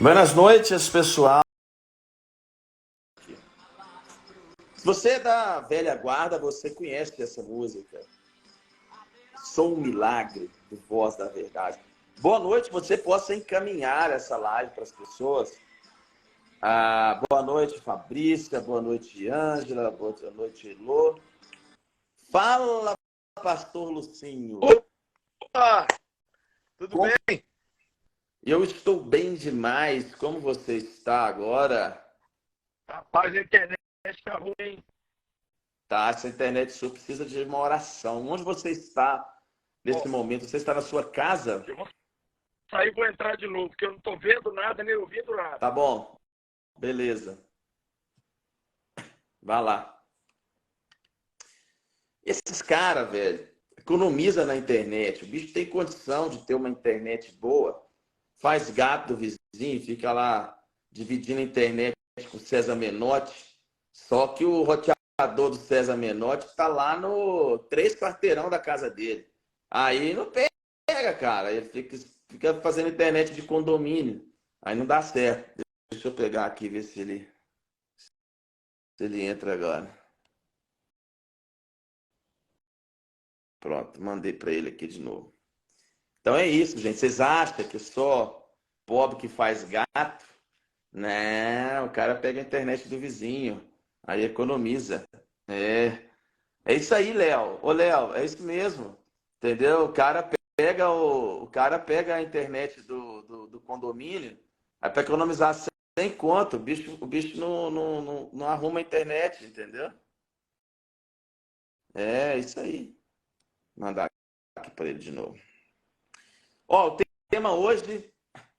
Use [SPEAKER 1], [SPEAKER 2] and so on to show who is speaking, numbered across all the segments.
[SPEAKER 1] Buenas noites, pessoal. Se você é da velha guarda, você conhece essa música. Sou um milagre do Voz da Verdade. Boa noite, você possa encaminhar essa live para as pessoas. Boa noite, Fabrícia. Boa noite, Ângela. Boa noite, Elô. Fala, pastor Lucinho.
[SPEAKER 2] Opa! Tudo bem?
[SPEAKER 1] Eu estou bem demais. Como você está agora?
[SPEAKER 2] Rapaz, a internet está ruim.
[SPEAKER 1] Tá, essa internet sua precisa de uma oração. Onde você está nesse momento? Você está na sua casa?
[SPEAKER 2] Eu vou sair e vou entrar de novo, porque eu não estou vendo nada, nem ouvindo nada.
[SPEAKER 1] Tá bom. Beleza. Vai lá. Esses caras, velho, economiza na internet. O bicho tem condição de ter uma internet boa. Faz gato do vizinho, fica lá dividindo a internet com o César Menotti. Só que o roteador do César Menotti está lá no 3 quarteirão da casa dele. Aí não pega, cara. Ele fica fazendo internet de condomínio. Aí não dá certo. Deixa eu pegar aqui, ver se ele entra agora. Pronto, mandei para ele aqui de novo. Então é isso, gente. Vocês acham que só pobre que faz gato? Não, o cara pega a internet do vizinho, aí economiza. É isso aí, Léo. Ô, Léo, é isso mesmo. Entendeu? O cara pega a internet do condomínio, aí para economizar 100 conto, o bicho não arruma a internet, entendeu? É isso aí. Mandar aqui para ele de novo. Ó, o tema hoje,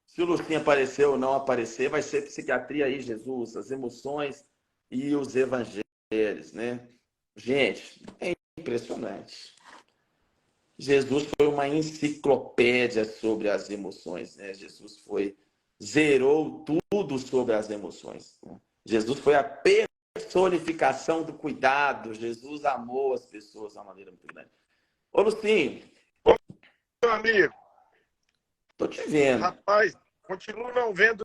[SPEAKER 1] se o Lucinho aparecer ou não aparecer, vai ser psiquiatria e Jesus, as emoções e os evangelhos, né? Gente, é impressionante. Jesus foi uma enciclopédia sobre as emoções, né? Zerou tudo sobre as emoções, né? Jesus foi a personificação do cuidado. Jesus amou as pessoas de uma maneira muito grande. Ô, Lucinho,
[SPEAKER 2] Meu amigo,
[SPEAKER 1] tô te vendo.
[SPEAKER 2] rapaz, continuo não vendo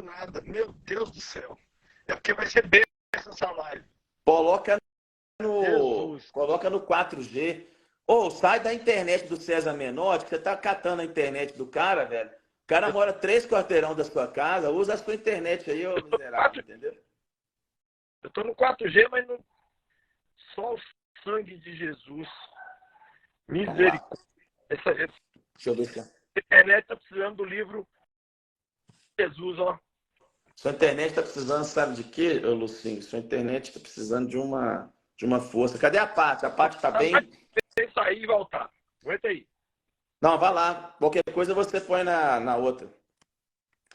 [SPEAKER 2] nada. Meu Deus do céu. É porque vai ser bem essa live.
[SPEAKER 1] Coloca no,
[SPEAKER 2] Jesus.
[SPEAKER 1] coloca no 4G. Ou sai da internet do César Menotti, que você tá catando a internet do cara, velho. O cara mora 3 quarteirão da sua casa, usa a sua internet aí, ô miserável, entendeu?
[SPEAKER 2] Eu estou no 4G, mas não... só o sangue de Jesus.
[SPEAKER 1] Vamos lá.
[SPEAKER 2] Misericórdia. Essa
[SPEAKER 1] Deixa eu ver se...
[SPEAKER 2] internet está precisando do livro Jesus, ó.
[SPEAKER 1] Sua internet tá precisando, sabe de quê, ô Lucinho? Sua internet tá precisando de uma força. Cadê a Paty? A Paty tá
[SPEAKER 2] Vai
[SPEAKER 1] bem?
[SPEAKER 2] sair e voltar. Aguenta aí.
[SPEAKER 1] Não, vai lá. Qualquer coisa você põe na outra.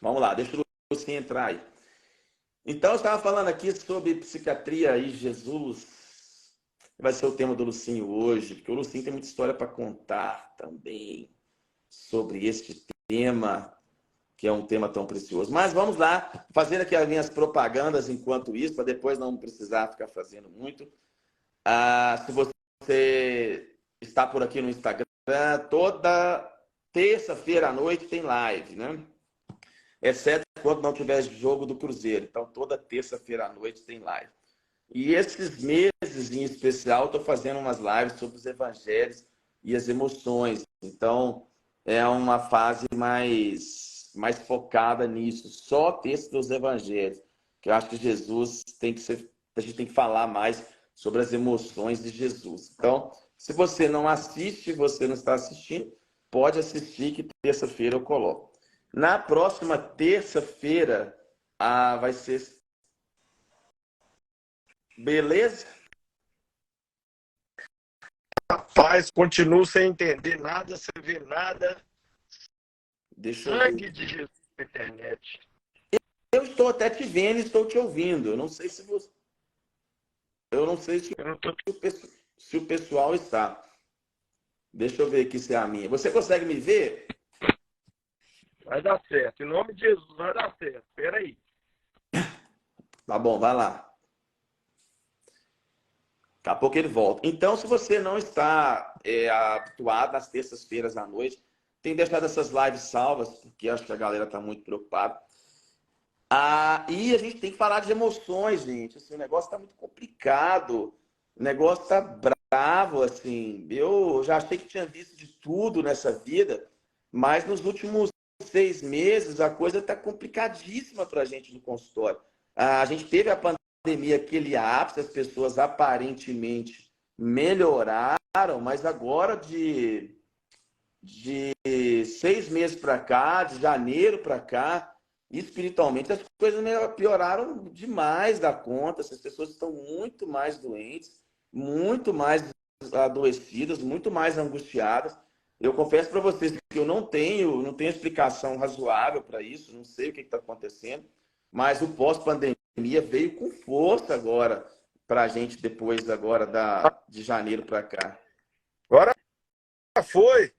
[SPEAKER 1] Vamos lá, deixa o Lucinho entrar aí. Então, eu estava falando aqui sobre psiquiatria e Jesus. Vai ser o tema do Lucinho hoje, porque o Lucinho tem muita história para contar também sobre este tema, que é um tema tão precioso. Mas vamos lá, fazer aqui as minhas propagandas enquanto isso, para depois não precisar ficar fazendo muito. Se você está por aqui no Instagram, toda terça-feira à noite tem live, né? Exceto quando não tiver jogo do Cruzeiro. Então, toda terça-feira à noite tem live. E esses meses em especial, estou fazendo umas lives sobre os evangelhos e as emoções. Então, é uma fase mais focada nisso. Só texto dos evangelhos. Que eu acho que Jesus tem que ser... A gente tem que falar mais sobre as emoções de Jesus. Então, se você não assiste, você não está assistindo, pode assistir que terça-feira eu coloco. Na próxima terça-feira, vai ser... Beleza?
[SPEAKER 2] Rapaz, continuo sem entender nada, sem ver nada.
[SPEAKER 1] Deixa eu ver.
[SPEAKER 2] Sangue de Jesus na internet.
[SPEAKER 1] Eu estou até te vendo e estou te ouvindo. Eu não sei se você... Eu não sei se
[SPEAKER 2] Eu não tô...
[SPEAKER 1] se o pessoal está. Deixa eu ver aqui se é a minha. Você consegue me ver?
[SPEAKER 2] Vai dar certo. Em nome de Jesus, vai dar certo. Espera aí.
[SPEAKER 1] Tá bom, vai lá. Daqui a pouco ele volta. Então, se você não está habituado às terças-feiras à noite, tenho deixado essas lives salvas, porque acho que a galera está muito preocupada. E a gente tem que falar de emoções, gente. Assim, o negócio está muito complicado. O negócio está bravo, assim. Eu já achei que tinha visto de tudo nessa vida, mas nos últimos 6 meses a coisa está complicadíssima para a gente no consultório. A gente teve a pandemia, aquele ápice, as pessoas aparentemente melhoraram, mas agora de 6 meses para cá, de janeiro para cá, espiritualmente as coisas pioraram demais da conta. Essas pessoas estão muito mais doentes, muito mais adoecidas, muito mais angustiadas. Eu confesso para vocês que eu não tenho explicação razoável para isso, não sei o que está acontecendo, mas o pós-pandemia veio com força agora para a gente depois agora de janeiro para cá.
[SPEAKER 2] Agora foi.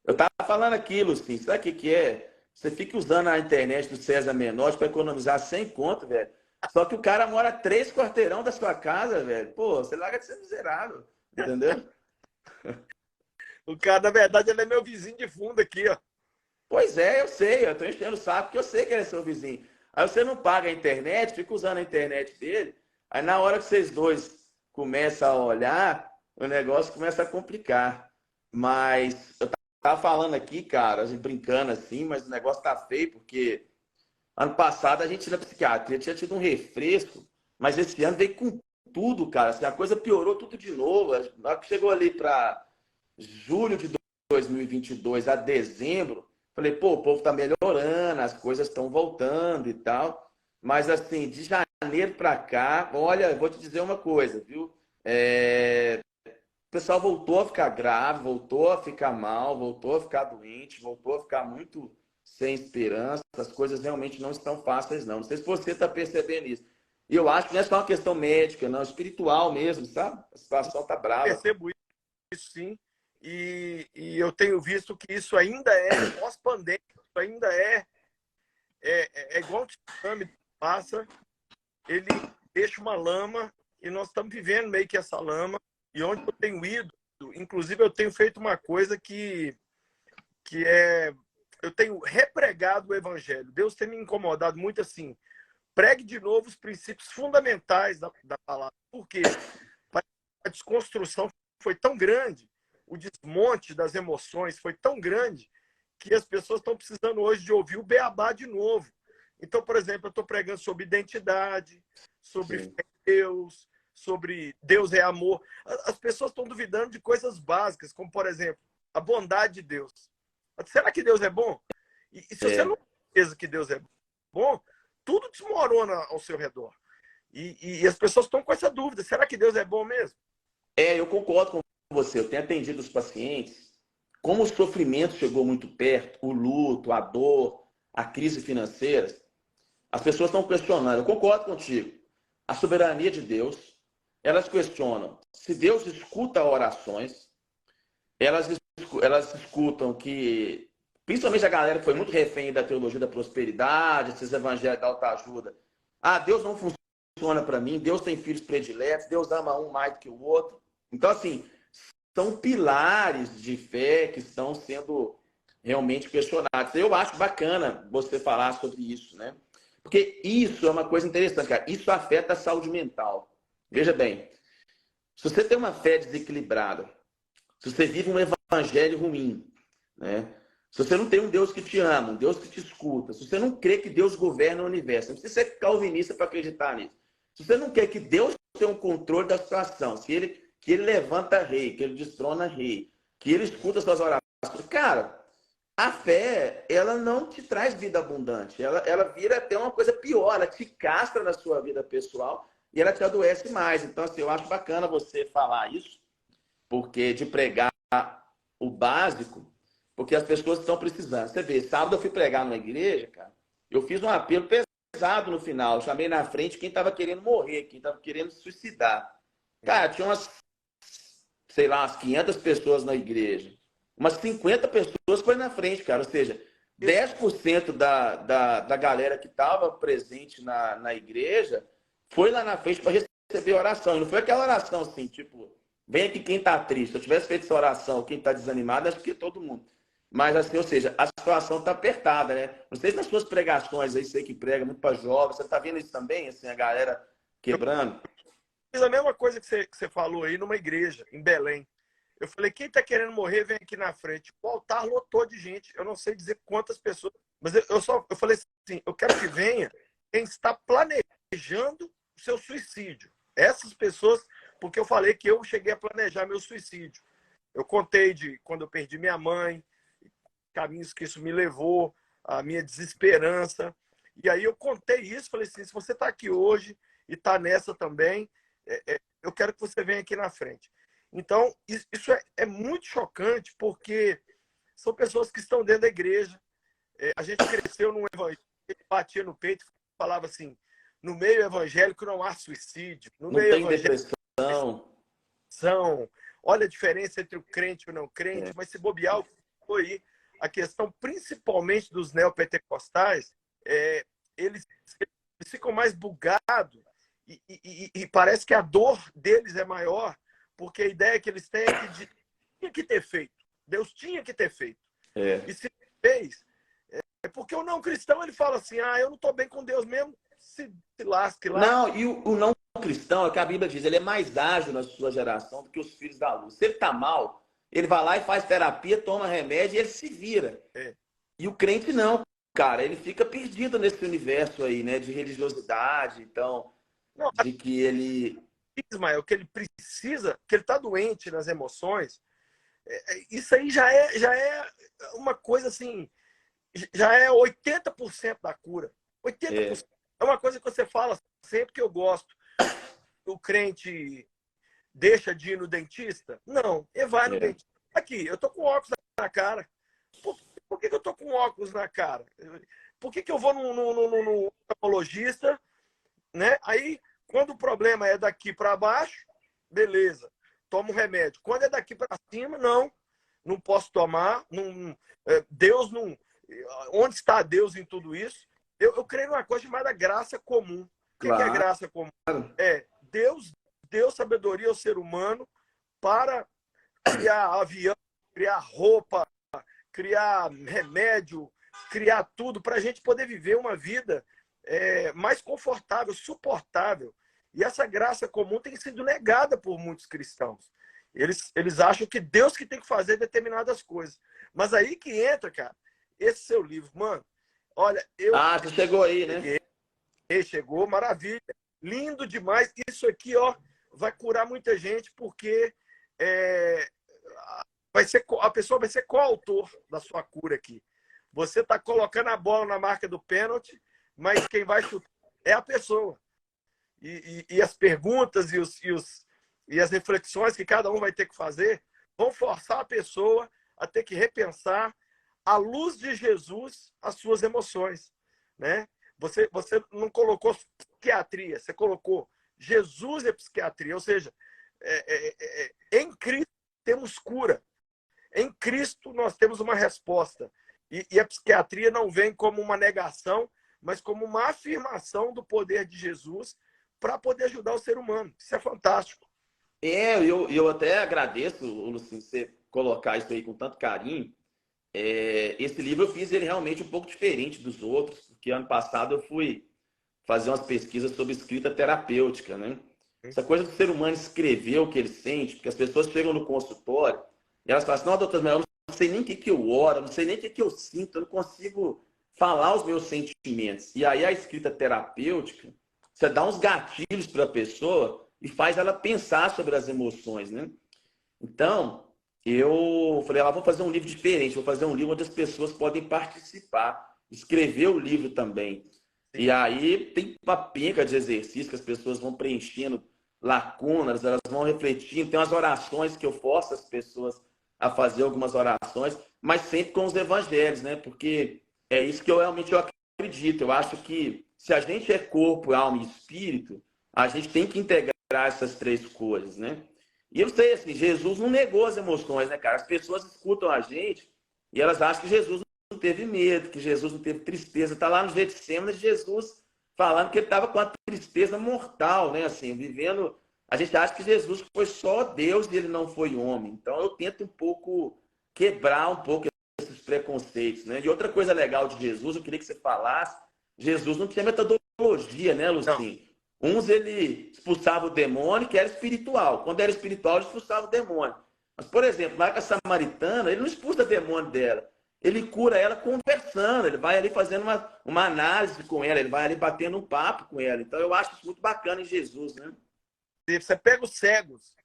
[SPEAKER 1] Eu estava falando aquilo, assim, sabe o que é? Você fica usando a internet do César Menotti para economizar 100 conto, velho. Só que o cara mora 3 quarteirão da sua casa, velho. Pô, você larga de ser miserável, entendeu?
[SPEAKER 2] O cara, na verdade, ele é meu vizinho de fundo aqui, ó.
[SPEAKER 1] Pois é, eu sei, eu tô enchendo o saco, porque eu sei que ele é seu vizinho. Aí você não paga a internet, fica usando a internet dele, aí na hora que vocês dois começam a olhar, o negócio começa a complicar. Mas eu tava falando aqui, cara, a gente brincando assim, mas o negócio tá feio, porque ano passado a gente na psiquiatria tinha tido um refresco, mas esse ano veio com tudo, cara. Assim, a coisa piorou tudo de novo. Na hora que chegou ali para julho de 2022 a dezembro, falei, pô, o povo tá melhorando, as coisas estão voltando e tal. Mas assim, de janeiro para cá, olha, vou te dizer uma coisa, viu? O pessoal voltou a ficar grave, voltou a ficar mal, voltou a ficar doente, voltou a ficar muito sem esperança. As coisas realmente não estão fáceis, não. Não sei se você está percebendo isso. E eu acho que não é só uma questão médica, não, espiritual mesmo, sabe? A situação está brava.
[SPEAKER 2] Percebo isso, sim. E eu tenho visto que isso ainda é pós-pandêmico, ainda é igual um tsunami que passa, ele deixa uma lama e nós estamos vivendo meio que essa lama. E onde eu tenho ido, inclusive eu tenho feito uma coisa que é... Eu tenho repregado o evangelho. Deus tem me incomodado muito assim. Pregue de novo os princípios fundamentais da palavra. Por quê? A desconstrução foi tão grande, o desmonte das emoções foi tão grande, que as pessoas estão precisando hoje de ouvir o beabá de novo. Então, por exemplo, eu estou pregando sobre identidade, sobre fé em Deus, sobre Deus é amor. As pessoas estão duvidando de coisas básicas, como, por exemplo, a bondade de Deus. Será que Deus é bom? E se você não tem certeza que Deus é bom, tudo desmorona ao seu redor. E as pessoas estão com essa dúvida. Será que Deus é bom mesmo?
[SPEAKER 1] Eu concordo com você. Eu tenho atendido os pacientes. Como o sofrimento chegou muito perto, o luto, a dor, a crise financeira, as pessoas estão questionando. Eu concordo contigo. A soberania de Deus, elas questionam se Deus escuta orações, elas escutam que, principalmente a galera que foi muito refém da teologia da prosperidade, esses evangelhos da autoajuda. Deus não funciona para mim, Deus tem filhos prediletos, Deus ama um mais do que o outro. Então, assim, são pilares de fé que estão sendo realmente questionados. Eu acho bacana você falar sobre isso, né? Porque isso é uma coisa interessante, cara. Isso afeta a saúde mental. Veja bem, se você tem uma fé desequilibrada, se você vive um evangelho ruim, né? Se você não tem um Deus que te ama, um Deus que te escuta, se você não crê que Deus governa o universo, não precisa ser calvinista para acreditar nisso. Se você não quer que Deus tenha um controle da situação, que ele levanta rei, que ele destrona rei, que ele escuta suas orações, cara, a fé, ela não te traz vida abundante. Ela vira até uma coisa pior, ela te castra na sua vida pessoal e ela te adoece mais. Então, assim, eu acho bacana você falar isso, porque de pregar o básico, porque as pessoas estão precisando. Você vê, sábado eu fui pregar numa igreja, cara, eu fiz um apelo pesado no final, eu chamei na frente quem estava querendo morrer, quem estava querendo se suicidar. Cara, tinha umas 500 pessoas na igreja. Umas 50 pessoas foi na frente, cara. Ou seja, 10% da galera que estava presente na igreja foi lá na frente para receber oração. E não foi aquela oração assim, tipo, vem aqui quem está triste. Se eu tivesse feito essa oração, quem está desanimado, acho que todo mundo. Mas assim, ou seja, a situação está apertada, né? Não sei se nas suas pregações aí, você que prega muito para jovens, você está vendo isso também, assim, a galera
[SPEAKER 2] Eu
[SPEAKER 1] quebrando?
[SPEAKER 2] fiz a mesma coisa que você falou aí numa igreja, em Belém. Eu falei, quem está querendo morrer, vem aqui na frente. O altar lotou de gente. Eu não sei dizer quantas pessoas, mas eu falei assim, eu quero que venha quem está planejando o seu suicídio. Essas pessoas, porque eu falei que eu cheguei a planejar meu suicídio. Eu contei de quando eu perdi minha mãe, caminhos que isso me levou, a minha desesperança. E aí eu contei isso, falei assim, se você está aqui hoje e está nessa também, eu quero que você venha aqui na frente. Então, isso é muito chocante, porque são pessoas que estão dentro da igreja. A gente cresceu num evangelho, batia no peito e falava assim, no meio evangélico não há suicídio, no
[SPEAKER 1] Não
[SPEAKER 2] meio
[SPEAKER 1] tem
[SPEAKER 2] evangélico
[SPEAKER 1] depressão.
[SPEAKER 2] são. Olha a diferença entre o crente e o não crente,
[SPEAKER 1] É,
[SPEAKER 2] mas se bobear, o que foi a questão principalmente dos neopentecostais, eles, eles ficam mais bugados e parece que a dor deles é maior, porque a ideia que eles têm é que tinha que ter feito. Deus tinha que ter feito.
[SPEAKER 1] é.
[SPEAKER 2] E se fez, é porque o não cristão ele fala assim, eu não estou bem com Deus mesmo, se lasque lá.
[SPEAKER 1] Não, e o não cristão, é o que a Bíblia diz, ele é mais ágil na sua geração do que os filhos da luz. Se ele está mal, ele vai lá e faz terapia, toma remédio e ele se vira.
[SPEAKER 2] É.
[SPEAKER 1] E o crente não, cara, ele fica perdido nesse universo aí, né, de religiosidade, então,
[SPEAKER 2] Não,
[SPEAKER 1] de que ele...
[SPEAKER 2] Ismael, que ele precisa, que ele está doente nas emoções, isso aí já é uma coisa assim, já é 80% da cura. 80%.
[SPEAKER 1] É,
[SPEAKER 2] É uma coisa que você fala sempre que eu gosto. O crente deixa de ir no dentista? Não, ele vai no
[SPEAKER 1] é,
[SPEAKER 2] dentista. Aqui, eu tô com óculos na cara. Por que eu tô com óculos na cara? Por que eu vou no oftalmologista, né? Aí, quando o problema é daqui para baixo, beleza, toma um remédio. Quando é daqui para cima, não posso tomar. Não, Deus não. Onde está Deus em tudo isso? Eu creio numa coisa chamada graça comum. O que é
[SPEAKER 1] claro.
[SPEAKER 2] graça comum? Deus deu sabedoria ao ser humano para criar avião, criar roupa, criar remédio, criar tudo para a gente poder viver uma vida mais confortável, suportável. E essa graça comum tem sido negada por muitos cristãos. Eles acham que Deus que tem que fazer determinadas coisas. Mas aí que entra, cara, esse seu livro, mano. Olha,
[SPEAKER 1] Ah, você chegou aí, né?
[SPEAKER 2] chegou, maravilha. Lindo demais. Isso aqui, ó, vai curar muita gente, porque a pessoa vai ser coautor da sua cura aqui. Você está colocando a bola na marca do pênalti, mas quem vai chutar é a pessoa. E as perguntas e as reflexões que cada um vai ter que fazer vão forçar a pessoa a ter que repensar, à luz de Jesus, as suas emoções. Né? Você não colocou psiquiatria, você colocou Jesus e psiquiatria. Ou seja, em Cristo temos cura. Em Cristo nós temos uma resposta. E a psiquiatria não vem como uma negação, mas como uma afirmação do poder de Jesus para poder ajudar o ser humano. Isso é fantástico.
[SPEAKER 1] Eu até agradeço, Luciano, você colocar isso aí com tanto carinho. Esse livro eu fiz ele realmente um pouco diferente dos outros, porque ano passado eu fui fazer umas pesquisas sobre escrita terapêutica, né? Essa coisa do ser humano escrever o que ele sente, porque as pessoas chegam no consultório e elas falam assim, não, doutor, mas eu não sei nem o que eu oro, não sei nem o que eu sinto, eu não consigo falar os meus sentimentos. E aí a escrita terapêutica, você dá uns gatilhos para a pessoa e faz ela pensar sobre as emoções, né? Então, eu falei, vou fazer um livro diferente, vou fazer um livro onde as pessoas podem participar, escrever o livro também.
[SPEAKER 2] Sim.
[SPEAKER 1] E aí tem uma penca de exercícios que as pessoas vão preenchendo lacunas, elas vão refletindo. Tem umas orações que eu forço as pessoas a fazer algumas orações, mas sempre com os evangelhos, né? Porque é isso que eu realmente acredito. Eu acho que se a gente é corpo, alma e espírito, a gente tem que integrar essas três coisas, né? E eu sei, assim, Jesus não negou as emoções, né, cara? As pessoas escutam a gente e elas acham que Jesus não teve medo, que Jesus não teve tristeza. Está lá no Getsêmanis, Jesus falando que ele estava com a tristeza mortal, né? Assim, vivendo... A gente acha que Jesus foi só Deus e ele não foi homem. Então, eu tento um pouco quebrar um pouco esse preconceitos, né? E outra coisa legal de Jesus, eu queria que você falasse, Jesus não tinha metodologia, né,
[SPEAKER 2] Não.
[SPEAKER 1] Lucinho? Uns ele expulsava o demônio, que era espiritual. Quando era espiritual, ele expulsava o demônio. Mas, por exemplo, lá com a samaritana, ele não expulsa o demônio dela. Ele cura ela conversando, ele vai ali fazendo uma análise com ela, ele vai ali batendo um papo com ela. Então, eu acho isso muito bacana em Jesus, né?
[SPEAKER 2] Você pega os cegos.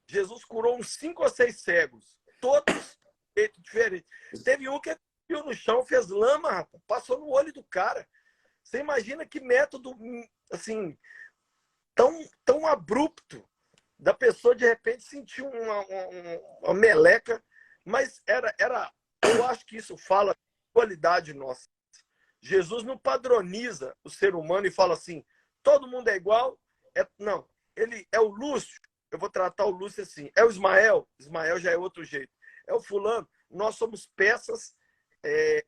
[SPEAKER 2] Jesus curou uns 5 ou 6 cegos. Todos diferentes. Teve um que caiu no chão, fez lama, rapaz, passou no olho do cara. Você imagina que método, assim, tão abrupto da pessoa de repente sentir uma meleca, mas eu acho que isso fala da qualidade nossa. Jesus não padroniza o ser humano e fala assim, todo mundo é igual. Não, ele é o Lúcio, eu vou tratar o Lúcio assim. É o Ismael já é outro jeito. É o fulano, nós somos peças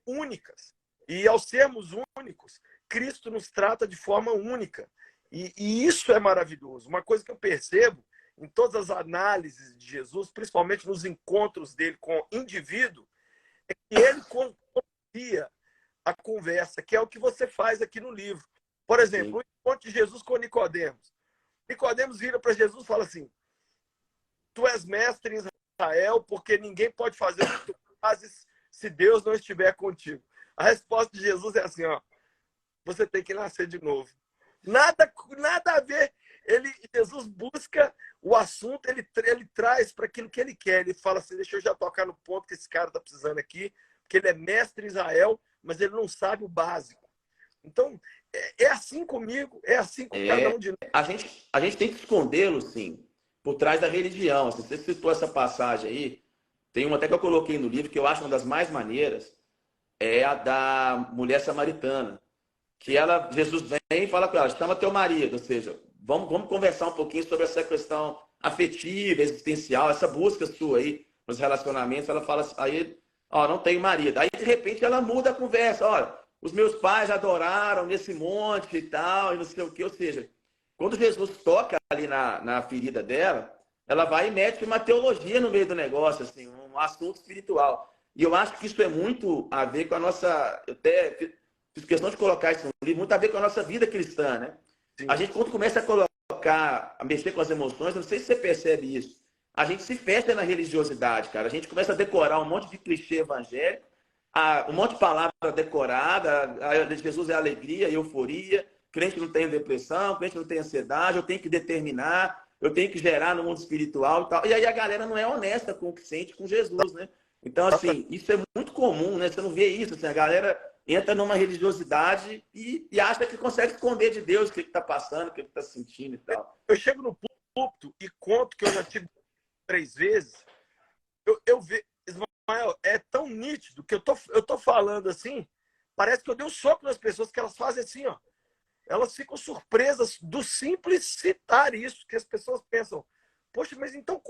[SPEAKER 2] únicas. E ao sermos únicos, Cristo nos trata de forma única. E isso é maravilhoso. Uma coisa que eu percebo em todas as análises de Jesus, principalmente nos encontros dele com o indivíduo, é que ele conduzia a conversa, que é o que você faz aqui no livro. Por exemplo, o encontro de Jesus com Nicodemos. Nicodemos vira para Jesus e fala assim, tu és mestre em Israel, porque ninguém pode fazer o que tu fazes se Deus não estiver contigo. A resposta de Jesus é assim, ó, você tem que nascer de novo. Nada a ver. Jesus busca o assunto, ele traz para aquilo que ele quer. Ele fala assim, deixa eu já tocar no ponto que esse cara está precisando aqui, porque ele é mestre em Israel, mas ele não sabe o básico. Então, é assim comigo, é assim com cada um de nós.
[SPEAKER 1] A gente tem que escondê-lo, sim, por trás da religião. Você citou essa passagem aí, tem uma até que eu coloquei no livro, que eu acho uma das mais maneiras, é a da mulher samaritana. Que Jesus vem e fala com ela, chama teu marido, ou seja, vamos conversar um pouquinho sobre essa questão afetiva, existencial, essa busca sua aí nos relacionamentos. Ela fala aí, ó, não tenho marido. Aí, de repente, ela muda a conversa, olha, os meus pais adoraram nesse monte e tal, e não sei o quê. Ou seja, quando Jesus toca ali na ferida dela, ela vai e mete uma teologia no meio do negócio, assim, um assunto espiritual. E eu acho que isso é muito a ver com a nossa... Eu até fiz questão de colocar isso no livro, muito a ver com a nossa vida cristã, né?
[SPEAKER 2] Sim.
[SPEAKER 1] A gente, quando começa a colocar, a mexer com as emoções, não sei se você percebe isso, a gente se fecha na religiosidade, cara. A gente começa a decorar um monte de clichê evangélico, um monte de palavra decorada, Jesus é alegria, euforia, crente não tem depressão, crente não tem ansiedade, eu tenho que determinar, eu tenho que gerar no mundo espiritual e tal. E aí a galera não é honesta com o que sente com Jesus, né? Então, assim, isso é muito comum, né? Você não vê isso, assim, a galera entra numa religiosidade e acha que consegue esconder de Deus o que está passando, o que está sentindo e tal.
[SPEAKER 2] Eu chego no púlpito e conto que eu já tive 3 vezes. Eu vejo, Ismael, é tão nítido que eu tô falando assim, parece que eu dei um soco nas pessoas que elas fazem assim, ó. Elas ficam surpresas do simples citar isso, que as pessoas pensam, poxa, mas então,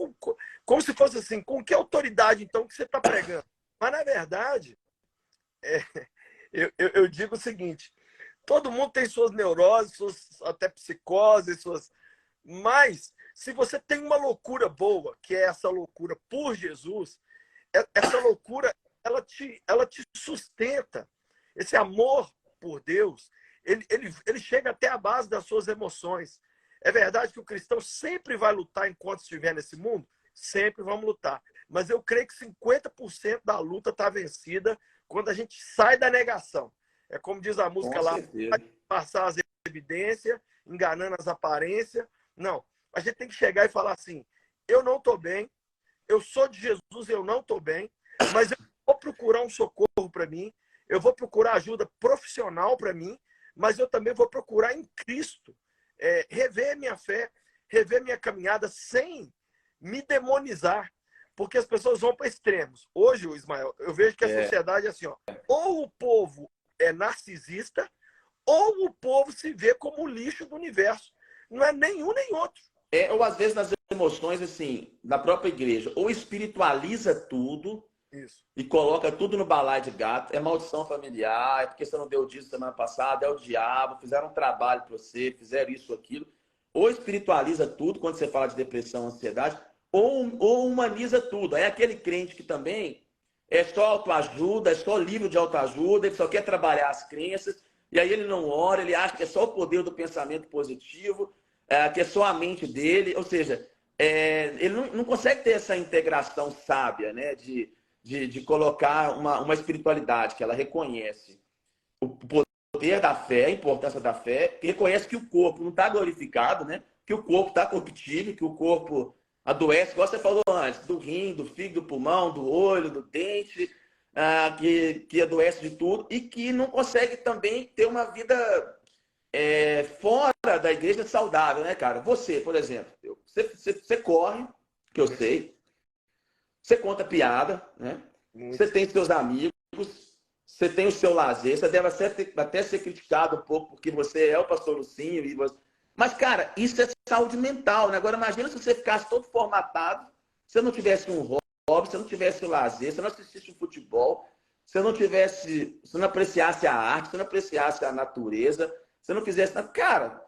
[SPEAKER 2] como se fosse assim, com que autoridade então que você está pregando? Mas, na verdade, eu digo o seguinte, todo mundo tem suas neuroses, suas até psicoses, mas se você tem uma loucura boa, que é essa loucura por Jesus, essa loucura, ela te sustenta. Esse amor por Deus, ele chega até a base das suas emoções. É verdade que o cristão sempre vai lutar enquanto estiver nesse mundo? Sempre vamos lutar. Mas eu creio que 50% da luta está vencida quando a gente sai da negação. É como diz a música lá, passar as evidências, enganando as aparências. Não, a gente tem que chegar e falar assim, eu não estou bem, eu sou de Jesus, eu não estou bem, mas eu vou procurar um socorro para mim, eu vou procurar ajuda profissional para mim, mas eu também vou procurar em Cristo rever minha fé, rever minha caminhada sem me demonizar, porque as pessoas vão para extremos. Hoje, Ismael, eu vejo que a sociedade é assim, ó, ou o povo é narcisista, ou o povo se vê como o lixo do universo. Não é nenhum nem outro.
[SPEAKER 1] Ou às vezes nas emoções, assim, da própria igreja, ou espiritualiza tudo,
[SPEAKER 2] isso,
[SPEAKER 1] e coloca tudo no balaio de gato, é maldição familiar, é porque você não deu o dízimo semana passada, é o diabo, fizeram um trabalho para você, fizeram isso, aquilo. Ou espiritualiza tudo, quando você fala de depressão, ansiedade, ou humaniza tudo. Aí aquele crente que também é só autoajuda, é só livro de autoajuda, ele só quer trabalhar as crenças, e aí ele não ora, ele acha que é só o poder do pensamento positivo, que é só a mente dele, ou seja, ele não consegue ter essa integração sábia, né, de colocar uma espiritualidade que ela reconhece o poder da fé, a importância da fé, que reconhece que o corpo não está glorificado, né, que o corpo está corruptível, que o corpo adoece, igual você falou antes, do rim, do fígado, do pulmão, do olho, do dente, que adoece de tudo e que não consegue também ter uma vida fora da igreja saudável, né, cara? Você, por exemplo, você corre, que eu sei, você conta piada, né? Você tem seus amigos, você tem o seu lazer, você deve até ser criticado um pouco porque você é o pastor Lucinho. Mas, cara, isso é saúde mental, né? Agora, imagina se você ficasse todo formatado, se não tivesse um hobby, se não tivesse o lazer, se não assistisse o futebol, se não apreciasse a arte, se não apreciasse a natureza, se não fizesse nada. Cara,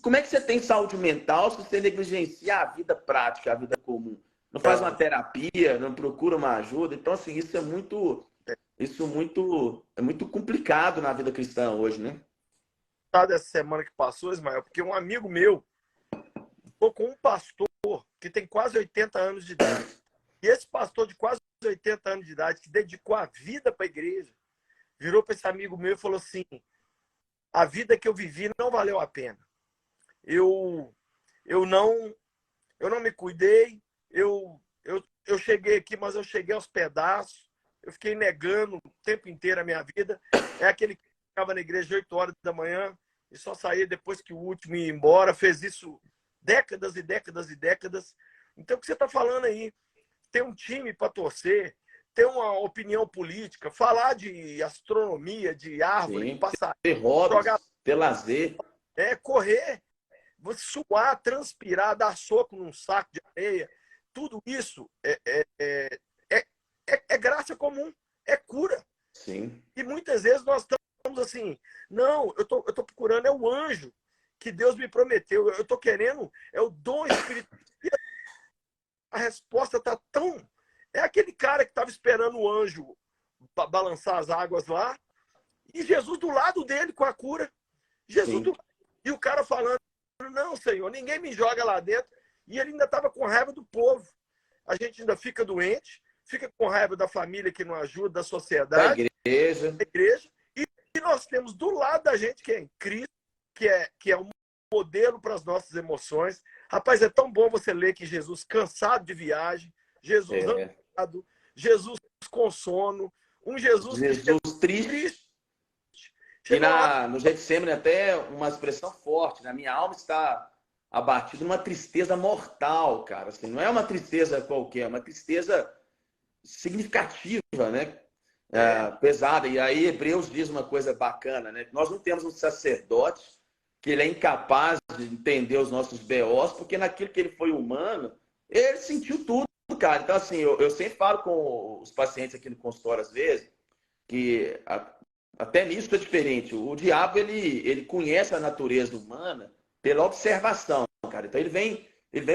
[SPEAKER 1] como é que você tem saúde mental se você negligencia a vida prática, a vida comum? Não faz uma terapia, não procura uma ajuda. Então, assim, isso é muito complicado na vida cristã hoje, né?
[SPEAKER 2] Dessa semana que passou, Ismael, porque um amigo meu ficou com um pastor que tem quase 80 anos de idade. E esse pastor de quase 80 anos de idade, que dedicou a vida para a igreja, virou para esse amigo meu e falou assim: a vida que eu vivi não valeu a pena. Eu não me cuidei, eu cheguei aqui, mas eu cheguei aos pedaços, eu fiquei negando o tempo inteiro a minha vida. É aquele que ficava na igreja 8 horas da manhã e só saía depois que o último ia embora, fez isso décadas e décadas e décadas. Então, o que você está falando aí? Ter um time para torcer, ter uma opinião política, falar de astronomia, de árvore, de
[SPEAKER 1] Sim,
[SPEAKER 2] passarinho,
[SPEAKER 1] ter hobbies,
[SPEAKER 2] jogar,
[SPEAKER 1] ter lazer.
[SPEAKER 2] correr, você suar, transpirar, dar soco num saco de areia, tudo isso é graça comum, é cura.
[SPEAKER 1] Sim.
[SPEAKER 2] E muitas vezes nós estamos assim, não, eu tô procurando, é o anjo que Deus me prometeu, eu tô querendo, é o dom espiritual. A resposta tá tão... É aquele cara que estava esperando o anjo balançar as águas lá, e Jesus do lado dele com a cura. Jesus do... E o cara falando, não, Senhor, ninguém me joga lá dentro. E ele ainda estava com raiva do povo. A gente ainda fica doente, fica com raiva da família que não ajuda, da sociedade,
[SPEAKER 1] Da
[SPEAKER 2] igreja. E nós temos do lado da gente, que é em Cristo, que é um modelo para as nossas emoções. Rapaz, é tão bom você ler que Jesus cansado de viagem, Jesus cansado, Jesus com sono, um Jesus que
[SPEAKER 1] Jesus triste. E no Getsemane até uma expressão forte, né? Minha alma está abatida numa tristeza mortal, cara. Assim, não é uma tristeza qualquer, é uma tristeza significativa, né? Pesada. E aí Hebreus diz uma coisa bacana, né? Nós não temos um sacerdote que ele é incapaz de entender os nossos BOs, porque naquilo que ele foi humano, ele sentiu tudo, cara. Então, assim, eu sempre falo com os pacientes aqui no consultório, às vezes, que até nisso é diferente. O diabo, ele conhece a natureza humana pela observação, cara. Então, ele vem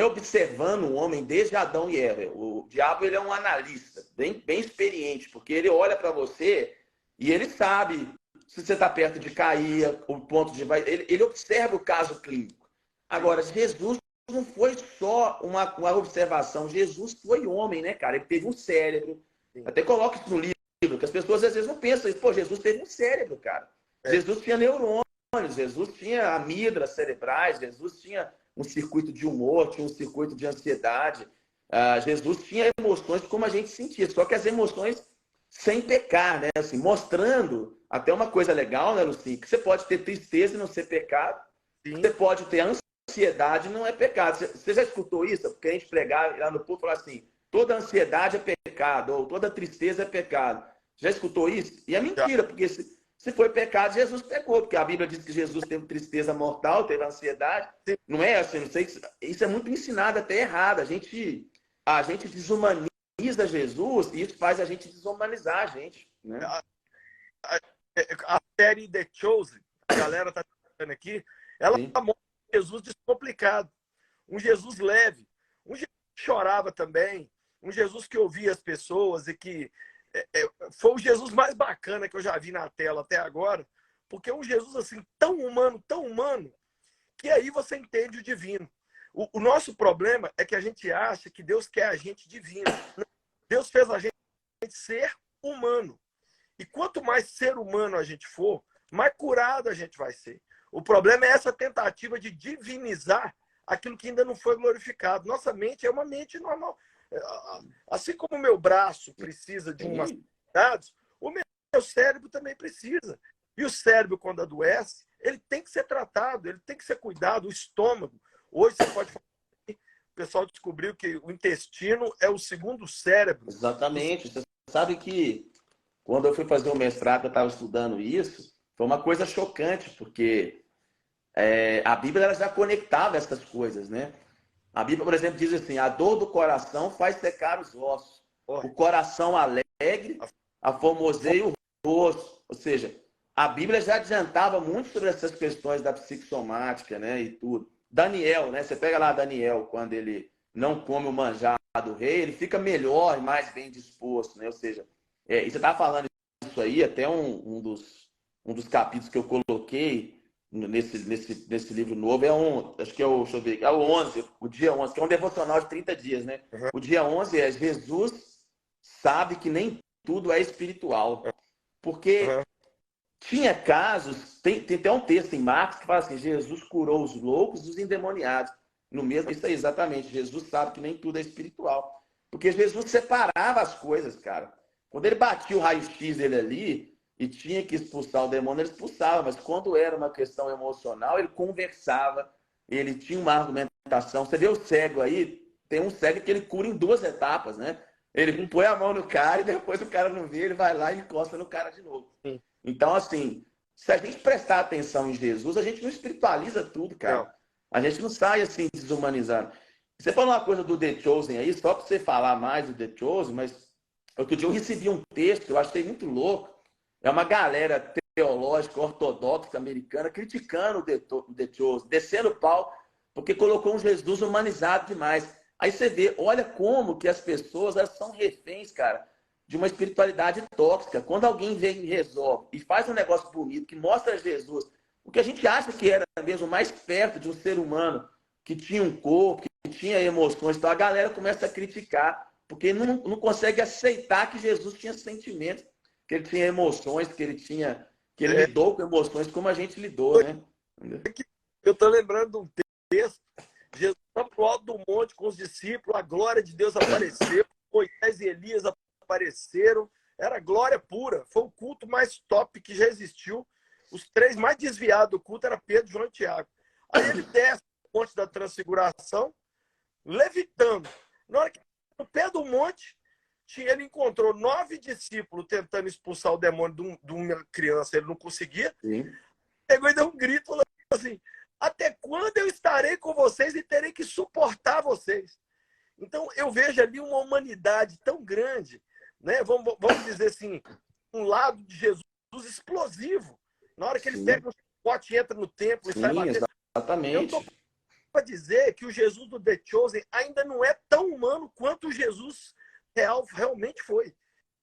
[SPEAKER 1] observando o homem desde Adão e Eva. O diabo, ele é um analista, bem experiente, porque ele olha para você e ele sabe se você está perto de cair, o ponto de vai. Ele observa o caso clínico. Agora, Jesus não foi só uma observação. Jesus foi homem, né, cara? Ele teve um cérebro. Até coloca isso no livro, que as pessoas às vezes não pensam isso. Pô, Jesus teve um cérebro, cara. Jesus tinha neurônios, Jesus tinha amígdalas cerebrais, Jesus tinha um circuito de humor, tinha um circuito de ansiedade. Jesus tinha emoções como a gente sentia, só que as emoções sem pecar, né? Assim, mostrando até uma coisa legal, né, Lucinho? Que você pode ter tristeza e não ser pecado. Sim. Você pode ter ansiedade e não é pecado. Você já escutou isso? Porque a gente pregar lá no povo falar assim, toda ansiedade é pecado, ou toda tristeza é pecado. Já escutou isso? E é mentira, porque se foi pecado, Jesus pecou, porque a Bíblia diz que Jesus teve tristeza mortal, teve ansiedade. Não é assim, não sei, isso é muito ensinado até errado. A gente desumaniza Jesus e isso faz a gente desumanizar a gente. Né?
[SPEAKER 2] A série The Chosen, a galera tá falando aqui, ela mostra um Jesus descomplicado, um Jesus leve, um Jesus que chorava também, um Jesus que ouvia as pessoas e que foi o Jesus mais bacana que eu já vi na tela até agora, porque é um Jesus assim tão humano, que aí você entende o divino. O nosso problema é que a gente acha que Deus quer a gente divino. Deus fez a gente ser humano. E quanto mais ser humano a gente for, mais curado a gente vai ser. O problema é essa tentativa de divinizar aquilo que ainda não foi glorificado. Nossa mente é uma mente normal. Assim como o meu braço precisa de umas cuidados, o meu cérebro também precisa. E o cérebro, quando adoece, ele tem que ser tratado, ele tem que ser cuidado. O estômago. Hoje você pode falar, o pessoal descobriu que o intestino é o segundo cérebro.
[SPEAKER 1] Exatamente. Você sabe que quando eu fui fazer o mestrado, eu estava estudando isso, foi uma coisa chocante, porque a Bíblia ela já conectava essas coisas, né? A Bíblia, por exemplo, diz assim: a dor do coração faz secar os ossos, o coração alegre aformoseia o rosto. Ou seja, a Bíblia já adiantava muito sobre essas questões da psicossomática, né? E tudo. Daniel, né? Você pega lá Daniel, quando ele não come o manjar do rei, ele fica melhor e mais bem disposto, né? Ou seja, e você estava falando isso aí, até um dos capítulos que eu coloquei nesse livro novo acho que é o, deixa eu ver, é o 11, o dia 11, que é um devocional de 30 dias, né?
[SPEAKER 2] Uhum.
[SPEAKER 1] O dia 11 é Jesus sabe que nem tudo é espiritual. Porque tinha casos, tem até um texto em Marcos que fala assim: Jesus curou os loucos e os endemoniados. No mesmo, isso aí, exatamente. Jesus sabe que nem tudo é espiritual. Porque Jesus separava as coisas, cara. Quando ele batia o raio-x dele ali e tinha que expulsar o demônio, ele expulsava. Mas quando era uma questão emocional, ele conversava, ele tinha uma argumentação. Você vê o cego aí, tem um cego que ele cura em 2 etapas, né? Ele põe a mão no cara e depois o cara não vê, ele vai lá e encosta no cara de novo. Então, assim, se a gente prestar atenção em Jesus, a gente não espiritualiza tudo, cara.
[SPEAKER 2] Não.
[SPEAKER 1] A gente não sai assim desumanizado. Você falou uma coisa do The Chosen aí, só para você falar mais do The Chosen, mas outro dia eu recebi um texto que eu achei muito louco. É uma galera teológica ortodoxa americana criticando o The Chosen, descendo o pau, porque colocou um Jesus humanizado demais. Aí você vê, olha como que as pessoas elas são reféns, cara, de uma espiritualidade tóxica. Quando alguém vem e resolve e faz um negócio bonito, que mostra Jesus, o que a gente acha que era mesmo mais perto de um ser humano que tinha um corpo, que tinha emoções, então a galera começa a criticar, porque não consegue aceitar que Jesus tinha sentimentos, que ele tinha emoções, que ele lidou com emoções como a gente lidou, né?
[SPEAKER 2] Eu estou lembrando de um texto, Jesus está pro alto do monte com os discípulos, a glória de Deus apareceu, Moisés e Elias apareceram, era glória pura, foi o culto mais top que já existiu. Os 3 mais desviados do culto era Pedro, João e Tiago. Aí ele desce no monte da transfiguração, levitando. Na hora que no pé do monte, ele encontrou 9 discípulos tentando expulsar o demônio de uma criança, ele não conseguia.
[SPEAKER 1] Sim.
[SPEAKER 2] Pegou e deu um grito, falou assim: até quando eu estarei com vocês e terei que suportar vocês? Então, eu vejo ali uma humanidade tão grande, né? Vamos dizer assim, um lado de Jesus explosivo. Na hora que ele pega um pote, entra no templo e sai batendo.
[SPEAKER 1] Exatamente.
[SPEAKER 2] Eu estou para dizer que o Jesus do The Chosen ainda não é tão humano quanto o Jesus real realmente foi.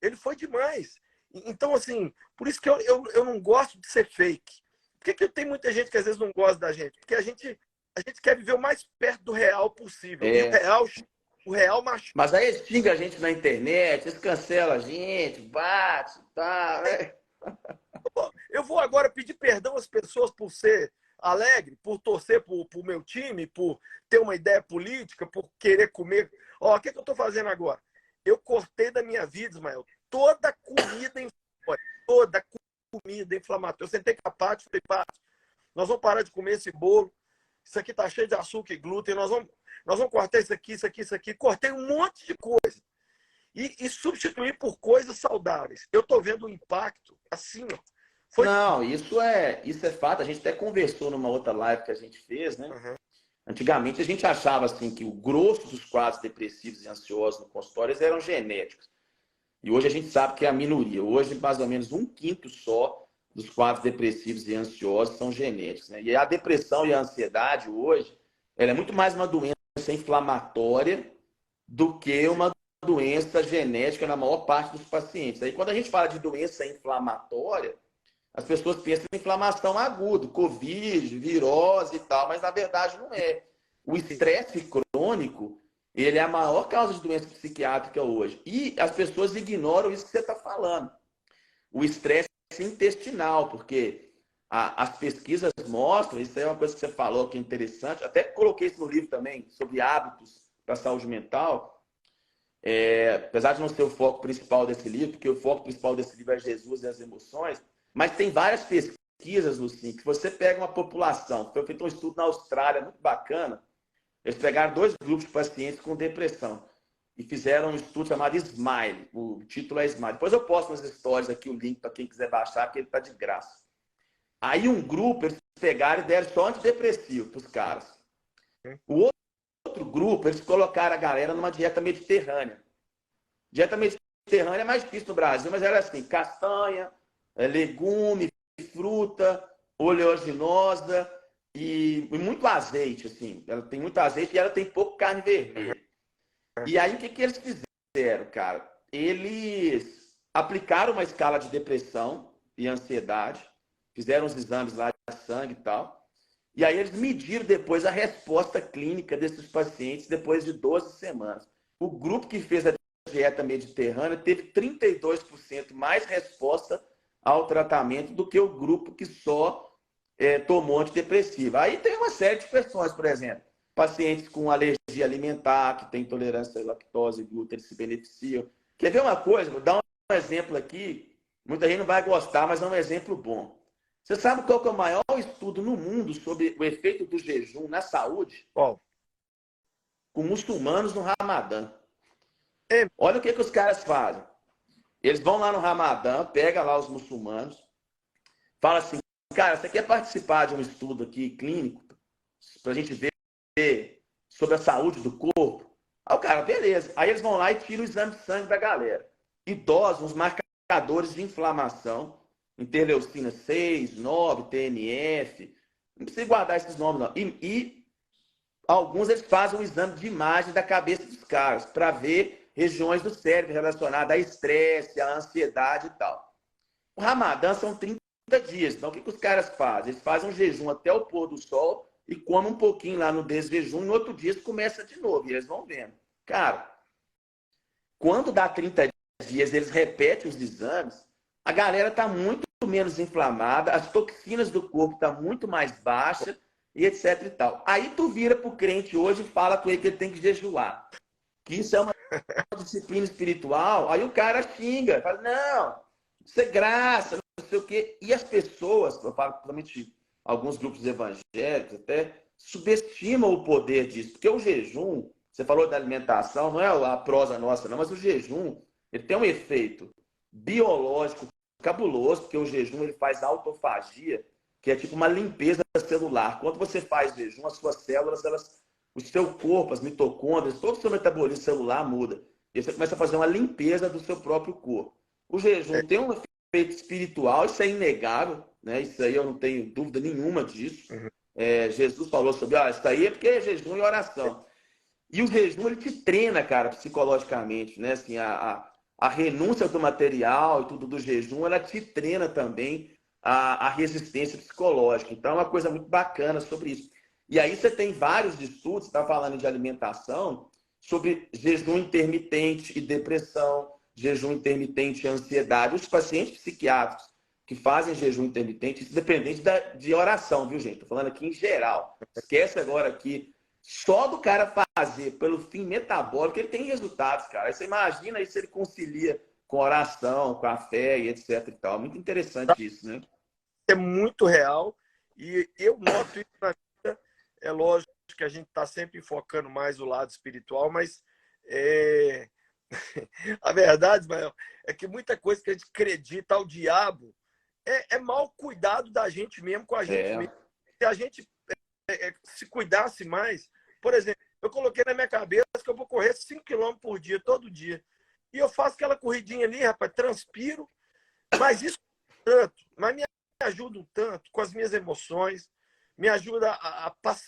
[SPEAKER 2] Ele foi demais. Então, assim, por isso que eu não gosto de ser fake. Por que tem muita gente que às vezes não gosta da gente? Porque a gente quer viver o mais perto do real possível. E o real machuca.
[SPEAKER 1] Mas aí eles xingam a gente na internet, eles cancelam a gente, bate, tá, né?
[SPEAKER 2] Eu vou agora pedir perdão às pessoas por ser alegre, por torcer pro meu time, por ter uma ideia política, por querer comer. Ó, o que eu estou fazendo agora? Eu cortei da minha vida, Ismael, toda comida inflamatória. Toda comida inflamatória. Eu sentei com a Paty e falei: Paty, nós vamos parar de comer esse bolo. Isso aqui tá cheio de açúcar e glúten. Nós vamos cortar isso aqui, isso aqui, isso aqui. Cortei um monte de coisa. E substituir por coisas saudáveis. Eu estou vendo o impacto assim, ó.
[SPEAKER 1] Não, isso é fato. A gente até conversou numa outra live que a gente fez, né?
[SPEAKER 2] Uhum.
[SPEAKER 1] Antigamente a gente achava assim que o grosso dos quadros depressivos e ansiosos no consultório eram genéticos. E hoje a gente sabe que é a minoria. Hoje, mais ou menos 1/5 só dos quadros depressivos e ansiosos são genéticos, né? E a depressão e a ansiedade hoje, ela é muito mais uma doença inflamatória do que uma doença genética na maior parte dos pacientes. Aí, quando a gente fala de doença inflamatória, as pessoas pensam em inflamação aguda, Covid, virose e tal, mas na verdade não é. O estresse crônico, ele é a maior causa de doença psiquiátrica hoje. E as pessoas ignoram isso que você está falando. O estresse intestinal, porque as pesquisas mostram, isso aí é uma coisa que você falou que é interessante, até coloquei isso no livro também, sobre hábitos para a saúde mental, apesar de não ser o foco principal desse livro, porque o foco principal desse livro é Jesus e as emoções, mas tem várias pesquisas, Lucinho, que você pega uma população, foi feito um estudo na Austrália, muito bacana, eles pegaram 2 grupos de pacientes com depressão e fizeram um estudo chamado Smile, o título é Smile. Depois eu posto nas histórias aqui o link para quem quiser baixar, porque ele está de graça. Aí um grupo, eles pegaram e deram só antidepressivo para os caras. O outro grupo, eles colocaram a galera numa dieta mediterrânea. Dieta mediterrânea é mais difícil no Brasil, mas era assim, castanha, legume, fruta, oleaginosa e muito azeite, assim. Ela tem muito azeite e ela tem pouco carne vermelha. E aí, o que eles fizeram, cara? Eles aplicaram uma escala de depressão e ansiedade, fizeram os exames lá de sangue e tal, e aí eles mediram depois a resposta clínica desses pacientes depois de 12 semanas. O grupo que fez a dieta mediterrânea teve 32% mais resposta ao tratamento do que o grupo que só tomou antidepressiva. Aí tem uma série de questões, por exemplo, pacientes com alergia alimentar, que tem intolerância à lactose e glúten, eles se beneficiam. Quer ver uma coisa? Vou dar um exemplo aqui, muita gente não vai gostar, mas é um exemplo bom. Você sabe qual que é o maior estudo no mundo sobre o efeito do jejum na saúde?
[SPEAKER 2] Qual?
[SPEAKER 1] Com muçulmanos no Ramadã.
[SPEAKER 2] É.
[SPEAKER 1] Olha o que os caras fazem. Eles vão lá no Ramadã, pegam lá os muçulmanos, fala assim, cara, você quer participar de um estudo aqui clínico para a gente ver sobre a saúde do corpo? Aí o cara, beleza. Aí eles vão lá e tiram o exame de sangue da galera. Idosos, os marcadores de inflamação, interleucina 6, 9, TNF, não precisa guardar esses nomes não. E alguns eles fazem um exame de imagem da cabeça dos caras para ver regiões do cérebro relacionadas a estresse, a ansiedade e tal. O Ramadã são 30 dias. Então, o que os caras fazem? Eles fazem um jejum até o pôr do sol e comem um pouquinho lá no desjejum. No outro dia, começa de novo. E eles vão vendo. Cara, quando dá 30 dias, eles repetem os exames, a galera está muito menos inflamada, as toxinas do corpo estão muito mais baixas e etc e tal. Aí tu vira pro crente hoje e fala com ele que ele tem que jejuar. Que isso é uma disciplina espiritual. Aí o cara xinga, fala, não, isso é graça, não sei o quê. E as pessoas, eu falo principalmente alguns grupos evangélicos até, subestimam o poder disso. Porque o jejum, você falou da alimentação, não é a prosa nossa, não, mas o jejum, ele tem um efeito biológico cabuloso, porque o jejum ele faz autofagia, que é tipo uma limpeza celular. Quando você faz jejum, as suas células, o seu corpo, as mitocôndrias, todo o seu metabolismo celular muda. E você começa a fazer uma limpeza do seu próprio corpo. O jejum tem um efeito espiritual, isso é inegável, né? Isso aí eu não tenho dúvida nenhuma disso. Jesus falou sobre, isso aí é porque é jejum e oração. E o jejum, ele te treina, cara, psicologicamente, né? Assim, a renúncia do material e tudo do jejum, ela te treina também a resistência psicológica. Então, é uma coisa muito bacana sobre isso. E aí você tem vários estudos, você está falando de alimentação, sobre jejum intermitente e depressão, jejum intermitente e ansiedade. Os pacientes psiquiátricos que fazem jejum intermitente, isso dependente de oração, viu, gente? Estou falando aqui em geral. Esquece agora aqui. Só do cara fazer pelo fim metabólico, ele tem resultados, cara. Aí você imagina aí se ele concilia com oração, com a fé e etc e tal. Muito interessante isso, né?
[SPEAKER 2] É muito real e eu noto isso na vida. É lógico que a gente está sempre focando mais o lado espiritual, mas a verdade, Ismael, é que muita coisa que a gente acredita ao diabo é mal cuidado da gente mesmo com a gente mesmo. Se a gente se cuidasse mais, por exemplo, eu coloquei na minha cabeça que eu vou correr 5 quilômetros por dia, todo dia. E eu faço aquela corridinha ali, rapaz, transpiro, mas isso tanto, mas me ajuda um tanto com as minhas emoções, me ajuda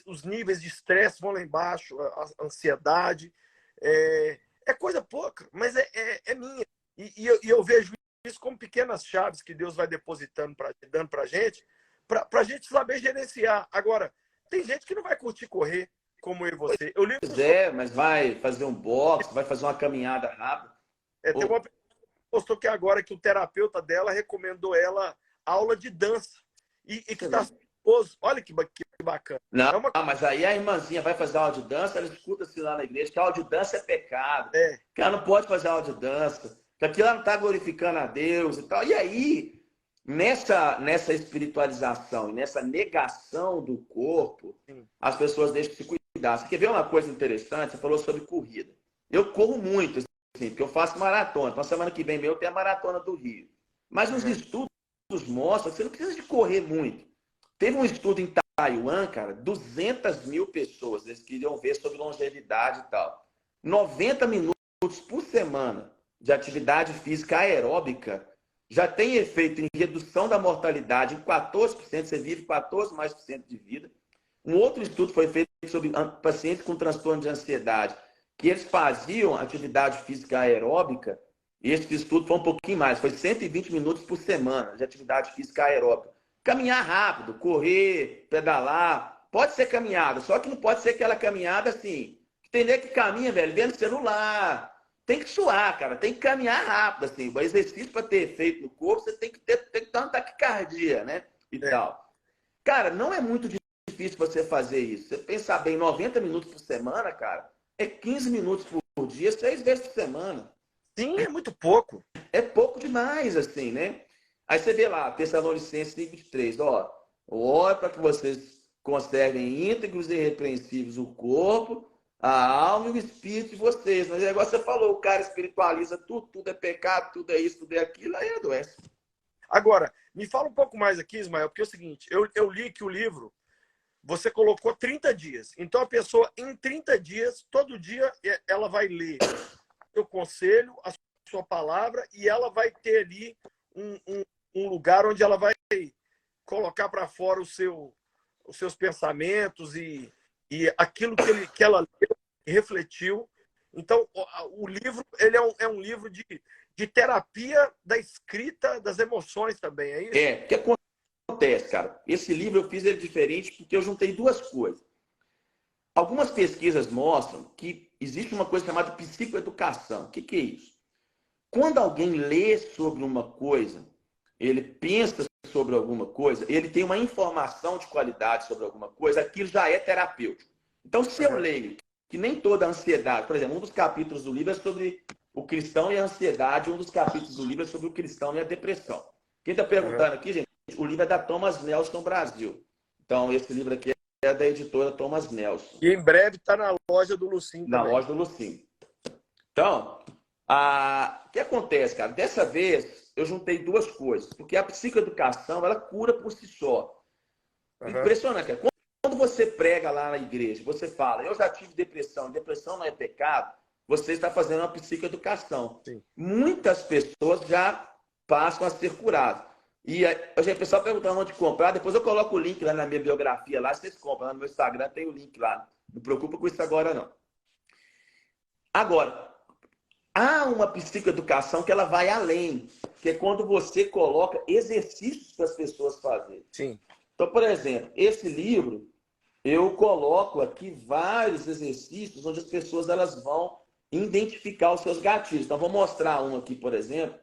[SPEAKER 2] os níveis de estresse vão lá embaixo, a ansiedade. É coisa pouca. mediocre, mas é minha. E eu vejo isso como pequenas chaves que Deus vai depositando, dando para a gente saber gerenciar. Agora, tem gente que não vai curtir correr, como eu e você. Eu li
[SPEAKER 1] Pois é, mas vai fazer um boxe, vai fazer uma caminhada rápida.
[SPEAKER 2] tem uma pessoa que postou que agora que o terapeuta dela recomendou ela aula de dança. E que está nervoso. Olha que bacana.
[SPEAKER 1] Não, mas aí a irmãzinha vai fazer aula de dança, ela escuta-se lá na igreja que aula de dança é pecado. Que ela não pode fazer aula de dança, que aquilo ela não está glorificando a Deus e tal. E aí, nessa espiritualização e nessa negação do corpo, as pessoas deixam de se cuidar. Você quer ver uma coisa interessante? Você falou sobre corrida. Eu corro muito, assim, porque eu faço maratona. Então, semana que vem eu tenho a maratona do Rio. Mas os estudos mostram que você não precisa de correr muito. Teve um estudo em Taiwan, cara, 200 mil pessoas, eles queriam ver sobre longevidade e tal. 90 minutos por semana de atividade física aeróbica já tem efeito em redução da mortalidade em 14%, você vive 14% mais de vida. Um outro estudo foi feito sobre pacientes com transtorno de ansiedade, que eles faziam atividade física aeróbica, e esse estudo foi um pouquinho mais, foi 120 minutos por semana de atividade física aeróbica. Caminhar rápido, correr, pedalar, pode ser caminhada, só que não pode ser aquela caminhada assim. Tem gente que caminha, velho, vendo celular. Tem que suar, cara, tem que caminhar rápido, assim. O exercício para ter efeito no corpo, você tem que ter uma taquicardia, né? E tal. Cara, não é muito difícil você fazer isso. Você pensar bem, 90 minutos por semana, cara, é 15 minutos por dia, 6 vezes por semana.
[SPEAKER 2] Sim, é muito pouco.
[SPEAKER 1] É pouco demais, assim, né? Aí você vê lá, Tessalonicenses 5:23, ó, ora para que vocês conservem íntegros e irrepreensíveis o corpo, a alma e o espírito de vocês. Mas é igual você falou, o cara espiritualiza tudo é pecado, tudo é isso, tudo é aquilo, aí adoece.
[SPEAKER 2] Agora, me fala um pouco mais aqui, Ismael, porque é o seguinte, eu li que o livro, você colocou 30 dias. Então a pessoa, em 30 dias, todo dia, ela vai ler o seu conselho, a sua palavra, e ela vai ter ali um lugar onde ela vai colocar para fora os seus pensamentos e aquilo que ela leu, refletiu. Então, o livro ele é um livro de terapia da escrita das emoções também, é isso?
[SPEAKER 1] O que acontece, cara? Esse livro eu fiz ele diferente porque eu juntei duas coisas. Algumas pesquisas mostram que existe uma coisa chamada psicoeducação. O que é isso? Quando alguém lê sobre uma coisa, ele pensa sobre alguma coisa, ele tem uma informação de qualidade sobre alguma coisa, aquilo já é terapêutico. Então, se eu leio que nem toda ansiedade, por exemplo, um dos capítulos do livro é sobre o cristão e a ansiedade, um dos capítulos do livro é sobre o cristão e a depressão. Quem está perguntando aqui, gente, o livro é da Thomas Nelson Brasil. Então, esse livro aqui é da editora Thomas Nelson.
[SPEAKER 2] E em breve está na loja do Lucim também.
[SPEAKER 1] Na loja do Lucim. Então, o que acontece, cara? Dessa vez, eu juntei duas coisas. Porque a psicoeducação, ela cura por si só. Impressionante, cara. Quando você prega lá na igreja, você fala, eu já tive depressão não é pecado, você está fazendo uma psicoeducação.
[SPEAKER 2] Sim.
[SPEAKER 1] Muitas pessoas já passam a ser curadas. E o pessoal perguntando onde comprar, depois eu coloco o link lá na minha biografia, lá vocês compram, lá no meu Instagram tem o link lá. Não preocupa com isso agora, não. Agora, há uma psicoeducação que ela vai além, que é quando você coloca exercícios para as pessoas fazerem.
[SPEAKER 2] Sim.
[SPEAKER 1] Então, por exemplo, esse livro, eu coloco aqui vários exercícios onde as pessoas elas vão identificar os seus gatilhos. Então, vou mostrar um aqui, por exemplo,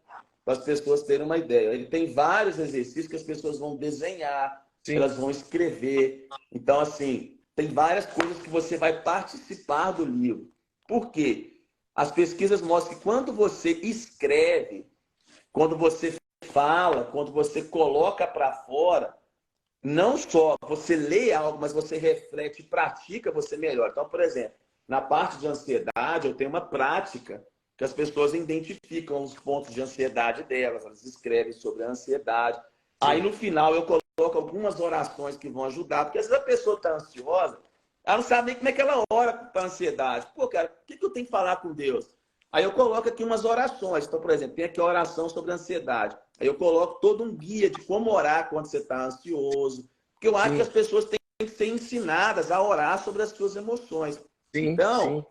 [SPEAKER 1] para as pessoas terem uma ideia. Ele tem vários exercícios que as pessoas vão desenhar, elas vão escrever. Então, assim, tem várias coisas que você vai participar do livro. Por quê? As pesquisas mostram que quando você escreve, quando você fala, quando você coloca para fora, não só você lê algo, mas você reflete e pratica, você melhora. Então, por exemplo, na parte de ansiedade, eu tenho uma prática que as pessoas identificam os pontos de ansiedade delas, elas escrevem sobre a ansiedade. Sim. Aí, no final, eu coloco algumas orações que vão ajudar, porque às vezes a pessoa está ansiosa, ela não sabe nem como é que ela ora para a ansiedade. Pô, cara, o que eu tenho que falar com Deus? Aí eu coloco aqui umas orações. Então, por exemplo, tem aqui a oração sobre a ansiedade. Aí eu coloco todo um guia de como orar quando você está ansioso. Porque eu acho que as pessoas têm que ser ensinadas a orar sobre as suas emoções. Então,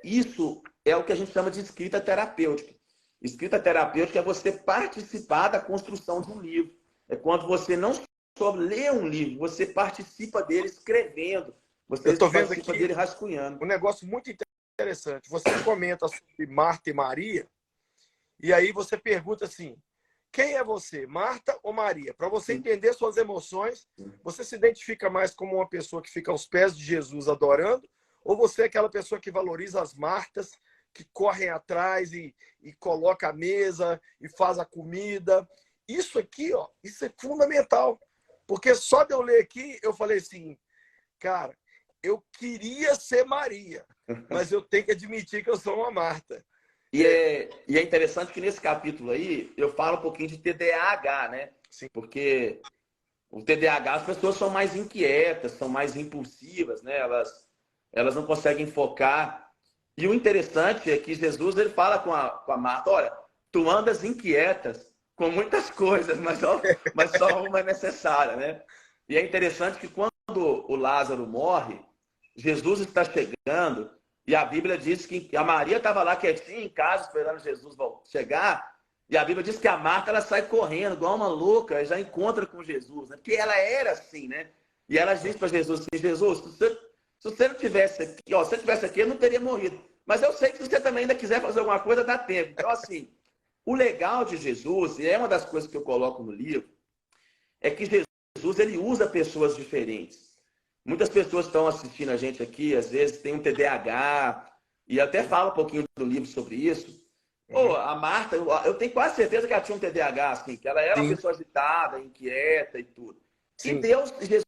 [SPEAKER 1] isso é o que a gente chama de escrita terapêutica. Escrita terapêutica é você participar da construção de um livro. É quando você não só lê um livro, você participa dele escrevendo,
[SPEAKER 2] Eu
[SPEAKER 1] você
[SPEAKER 2] estou vendo
[SPEAKER 1] participa
[SPEAKER 2] aqui
[SPEAKER 1] dele rascunhando.
[SPEAKER 2] um negócio muito interessante. Você comenta sobre Marta e Maria, e aí você pergunta assim: quem é você, Marta ou Maria? Para você entender suas emoções, você se identifica mais como uma pessoa que fica aos pés de Jesus adorando, ou você é aquela pessoa que valoriza as Martas, que correm atrás e coloca a mesa e faz a comida? Isso aqui, ó, isso é fundamental. Porque só de eu ler aqui, eu falei assim, cara, eu queria ser Maria, mas eu tenho que admitir que eu sou uma Marta.
[SPEAKER 1] E é interessante que nesse capítulo aí, eu falo um pouquinho de TDAH, né?
[SPEAKER 2] Sim.
[SPEAKER 1] Porque o TDAH, as pessoas são mais inquietas, são mais impulsivas, né? Elas não conseguem focar. E o interessante é que Jesus ele fala com a Marta, olha, tu andas inquietas com muitas coisas, mas só uma é necessária, né? E é interessante que quando o Lázaro morre, Jesus está chegando e a Bíblia diz que a Maria estava lá quietinha em casa esperando Jesus chegar. E a Bíblia diz que a Marta ela sai correndo, igual uma louca, já encontra com Jesus, né? Porque ela era assim, né? E ela diz para Jesus assim, Jesus, se você não tivesse aqui, ó, se você tivesse aqui, eu não teria morrido. Mas eu sei que se você também ainda quiser fazer alguma coisa, dá tempo. Então, assim, o legal de Jesus, e é uma das coisas que eu coloco no livro, é que Jesus ele usa pessoas diferentes. Muitas pessoas estão assistindo a gente aqui, às vezes tem um TDAH, e até falo um pouquinho do livro sobre isso. Pô, a Marta, eu tenho quase certeza que ela tinha um TDAH, assim, que ela era uma
[SPEAKER 2] Sim,
[SPEAKER 1] pessoa agitada, inquieta e tudo. E
[SPEAKER 2] sim.
[SPEAKER 1] Jesus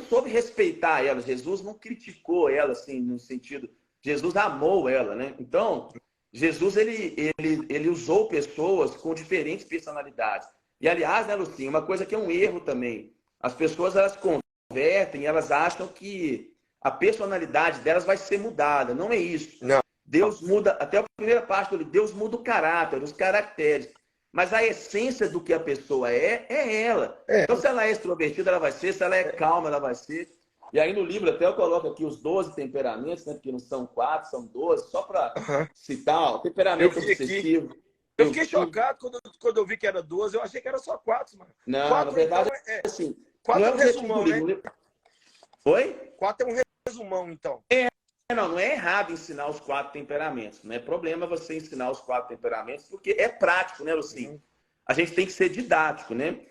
[SPEAKER 1] soube respeitar ela, Jesus não criticou ela, assim, no sentido, Jesus amou ela, né? Então, Jesus, ele usou pessoas com diferentes personalidades. E, aliás, né, Lucinha, uma coisa que é um erro também, as pessoas, elas convertem, elas acham que a personalidade delas vai ser mudada. Não é isso.
[SPEAKER 2] Não.
[SPEAKER 1] Deus muda, até a primeira parte do livro, Deus muda o caráter, os caracteres. Mas a essência do que a pessoa é ela.
[SPEAKER 2] É,
[SPEAKER 1] Então, se ela é extrovertida, ela vai ser. Se ela é calma, ela vai ser. E aí no livro até eu coloco aqui os 12 temperamentos, né? Porque não são 4, são 12, só para
[SPEAKER 2] uhum.
[SPEAKER 1] citar. Ó,
[SPEAKER 2] Eu
[SPEAKER 1] temperamento
[SPEAKER 2] vi aqui.
[SPEAKER 1] obsessivo.
[SPEAKER 2] Eu fiquei
[SPEAKER 1] Eu,
[SPEAKER 2] chocado quando eu vi que era 12. Eu achei que era só 4, mano.
[SPEAKER 1] não, na
[SPEAKER 2] 4, então,
[SPEAKER 1] verdade, assim, não
[SPEAKER 2] 4
[SPEAKER 1] é
[SPEAKER 2] é
[SPEAKER 1] o
[SPEAKER 2] um
[SPEAKER 1] objetivo do
[SPEAKER 2] resumão, né?
[SPEAKER 1] livro. Oi?
[SPEAKER 2] 4 é um resumão, então.
[SPEAKER 1] Não é errado ensinar os 4 temperamentos. Não é problema você ensinar os 4 temperamentos, porque é prático, né, Lucinho?
[SPEAKER 2] Uhum.
[SPEAKER 1] A gente tem que ser didático, né?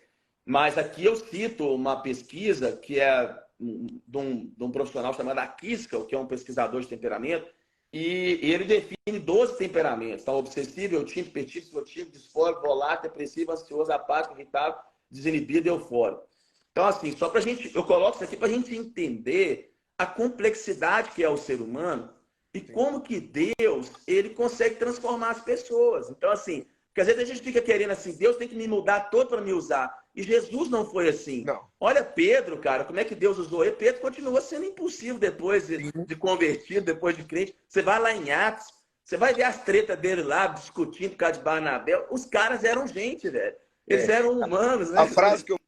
[SPEAKER 1] Mas aqui eu cito uma pesquisa que é de um profissional chamado Akiskel, que é um pesquisador de temperamento, e ele define 12 temperamentos. Então, obsessivo, eutímico, hipertímico, extrotímico, disfórico, volátil, depressivo, ansioso, apático, irritável, desinibido e eufórico. Então, assim, só para a gente, eu coloco isso aqui para a gente entender a complexidade que é o ser humano e como que Deus ele consegue transformar as pessoas. Então, assim, porque às vezes a gente fica querendo assim, Deus tem que me mudar todo para me usar. E Jesus não foi assim.
[SPEAKER 2] Não.
[SPEAKER 1] Olha Pedro, cara, como é que Deus usou ele? Pedro continua sendo impulsivo depois de convertido, depois de crente. Você vai lá em Atos, você vai ver as tretas dele lá, discutindo por causa de Barnabé. Os caras eram gente, velho. Eles eram humanos, né?
[SPEAKER 2] A frase que eu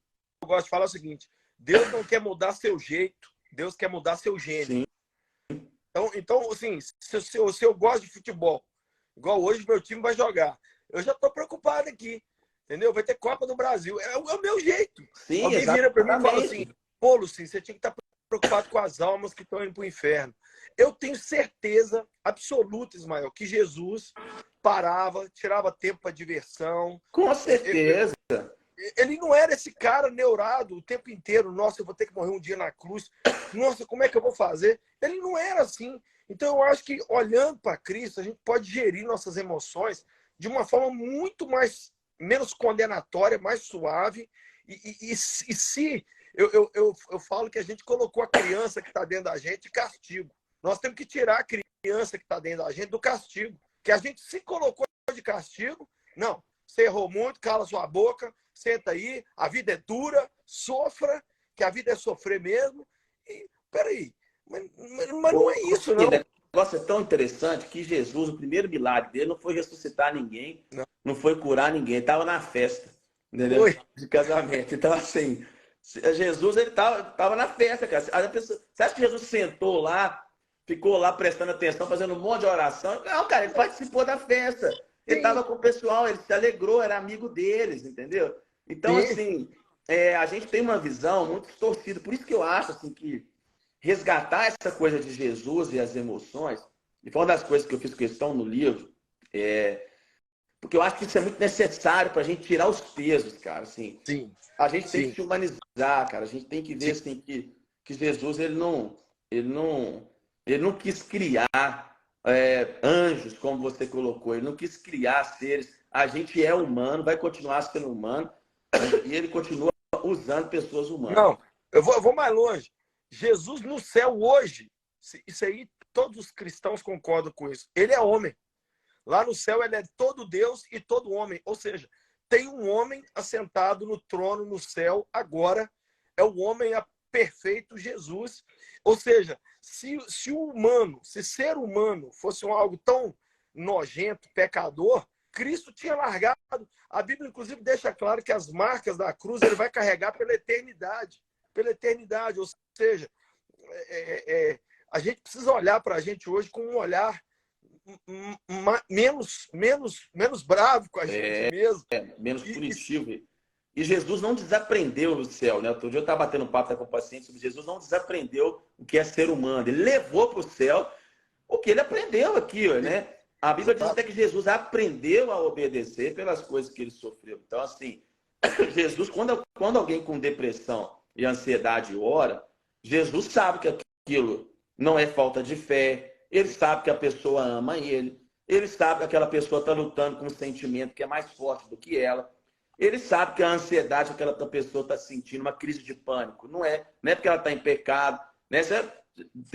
[SPEAKER 2] gosto de falar é o seguinte: Deus não quer mudar seu jeito, Deus quer mudar seu gênio.
[SPEAKER 1] Sim.
[SPEAKER 2] Então assim, se eu gosto de futebol, igual hoje meu time vai jogar, eu já estou preocupado aqui, entendeu? Vai ter Copa do Brasil, é o meu jeito.
[SPEAKER 1] Sim,
[SPEAKER 2] Alguém vira para mim e fala assim:
[SPEAKER 1] exatamente.
[SPEAKER 2] pô, Lucinho, você tinha que estar preocupado com as almas que estão indo para o inferno. Eu tenho certeza absoluta, Ismael, que Jesus parava, tirava tempo para diversão.
[SPEAKER 1] Com certeza.
[SPEAKER 2] Ele não era esse cara neurado o tempo inteiro. Nossa, eu vou ter que morrer um dia na cruz. Nossa, como é que eu vou fazer? Ele não era assim. Então, eu acho que olhando para Cristo, a gente pode gerir nossas emoções de uma forma muito mais menos condenatória, mais suave. E se eu falo que a gente colocou a criança que está dentro da gente de castigo. Nós temos que tirar a criança que está dentro da gente do castigo. Que a gente se colocou de castigo. Não, você errou muito, cala sua boca, senta aí, a vida é dura, sofra, que a vida é sofrer mesmo. E, peraí, mas não é isso, não.
[SPEAKER 1] O negócio é tão interessante que Jesus, o primeiro milagre dele não foi ressuscitar ninguém, não foi curar ninguém, estava na festa, entendeu?
[SPEAKER 2] Oi.
[SPEAKER 1] De casamento. Então, assim, Jesus ele tava na festa, cara. A pessoa, você acha que Jesus sentou lá ficou lá prestando atenção, fazendo um monte de oração. Não, cara, ele participou da festa. Ele estava com o pessoal, ele se alegrou, era amigo deles, entendeu? Então,
[SPEAKER 2] Sim.
[SPEAKER 1] assim, a gente tem uma visão muito distorcida. Por isso que eu acho assim, que resgatar essa coisa de Jesus e as emoções, e foi uma das coisas que eu fiz questão no livro, porque eu acho que isso é muito necessário para a gente tirar os pesos, cara. Assim,
[SPEAKER 2] Sim,
[SPEAKER 1] a gente tem que
[SPEAKER 2] sim,
[SPEAKER 1] se humanizar, cara. A gente tem que ver
[SPEAKER 2] sim.
[SPEAKER 1] assim, que Jesus ele não, ele não quis criar anjos, como você colocou. Ele não quis criar seres. A gente é humano, vai continuar sendo humano, e ele continua usando pessoas humanas.
[SPEAKER 2] Não, eu vou mais longe. Jesus no céu hoje, isso aí todos os cristãos concordam com isso. Ele é homem. Lá no céu ele é todo Deus e todo homem. Ou seja, tem um homem assentado no trono no céu agora. É o homem perfeito Jesus. Ou seja, se ser humano fosse algo tão nojento, pecador, Cristo tinha largado. A Bíblia, inclusive, deixa claro que as marcas da cruz ele vai carregar pela eternidade. Pela eternidade. Ou seja, a gente precisa olhar para a gente hoje com um olhar menos bravo com a gente mesmo.
[SPEAKER 1] Menos punitivo. E Jesus não desaprendeu no céu, né? Outro dia eu estava batendo papo com o paciente sobre Jesus, não desaprendeu o que é ser humano. Ele levou para o céu o que ele aprendeu aqui, né? A Bíblia diz até que Jesus aprendeu a obedecer pelas coisas que ele sofreu. Então, assim, Jesus, quando alguém com depressão e ansiedade ora, Jesus sabe que aquilo não é falta de fé, ele sabe que a pessoa ama ele sabe que aquela pessoa está lutando com um sentimento que é mais forte do que ela, ele sabe que a ansiedade que aquela pessoa está sentindo, uma crise de pânico, não é porque ela está em pecado, né?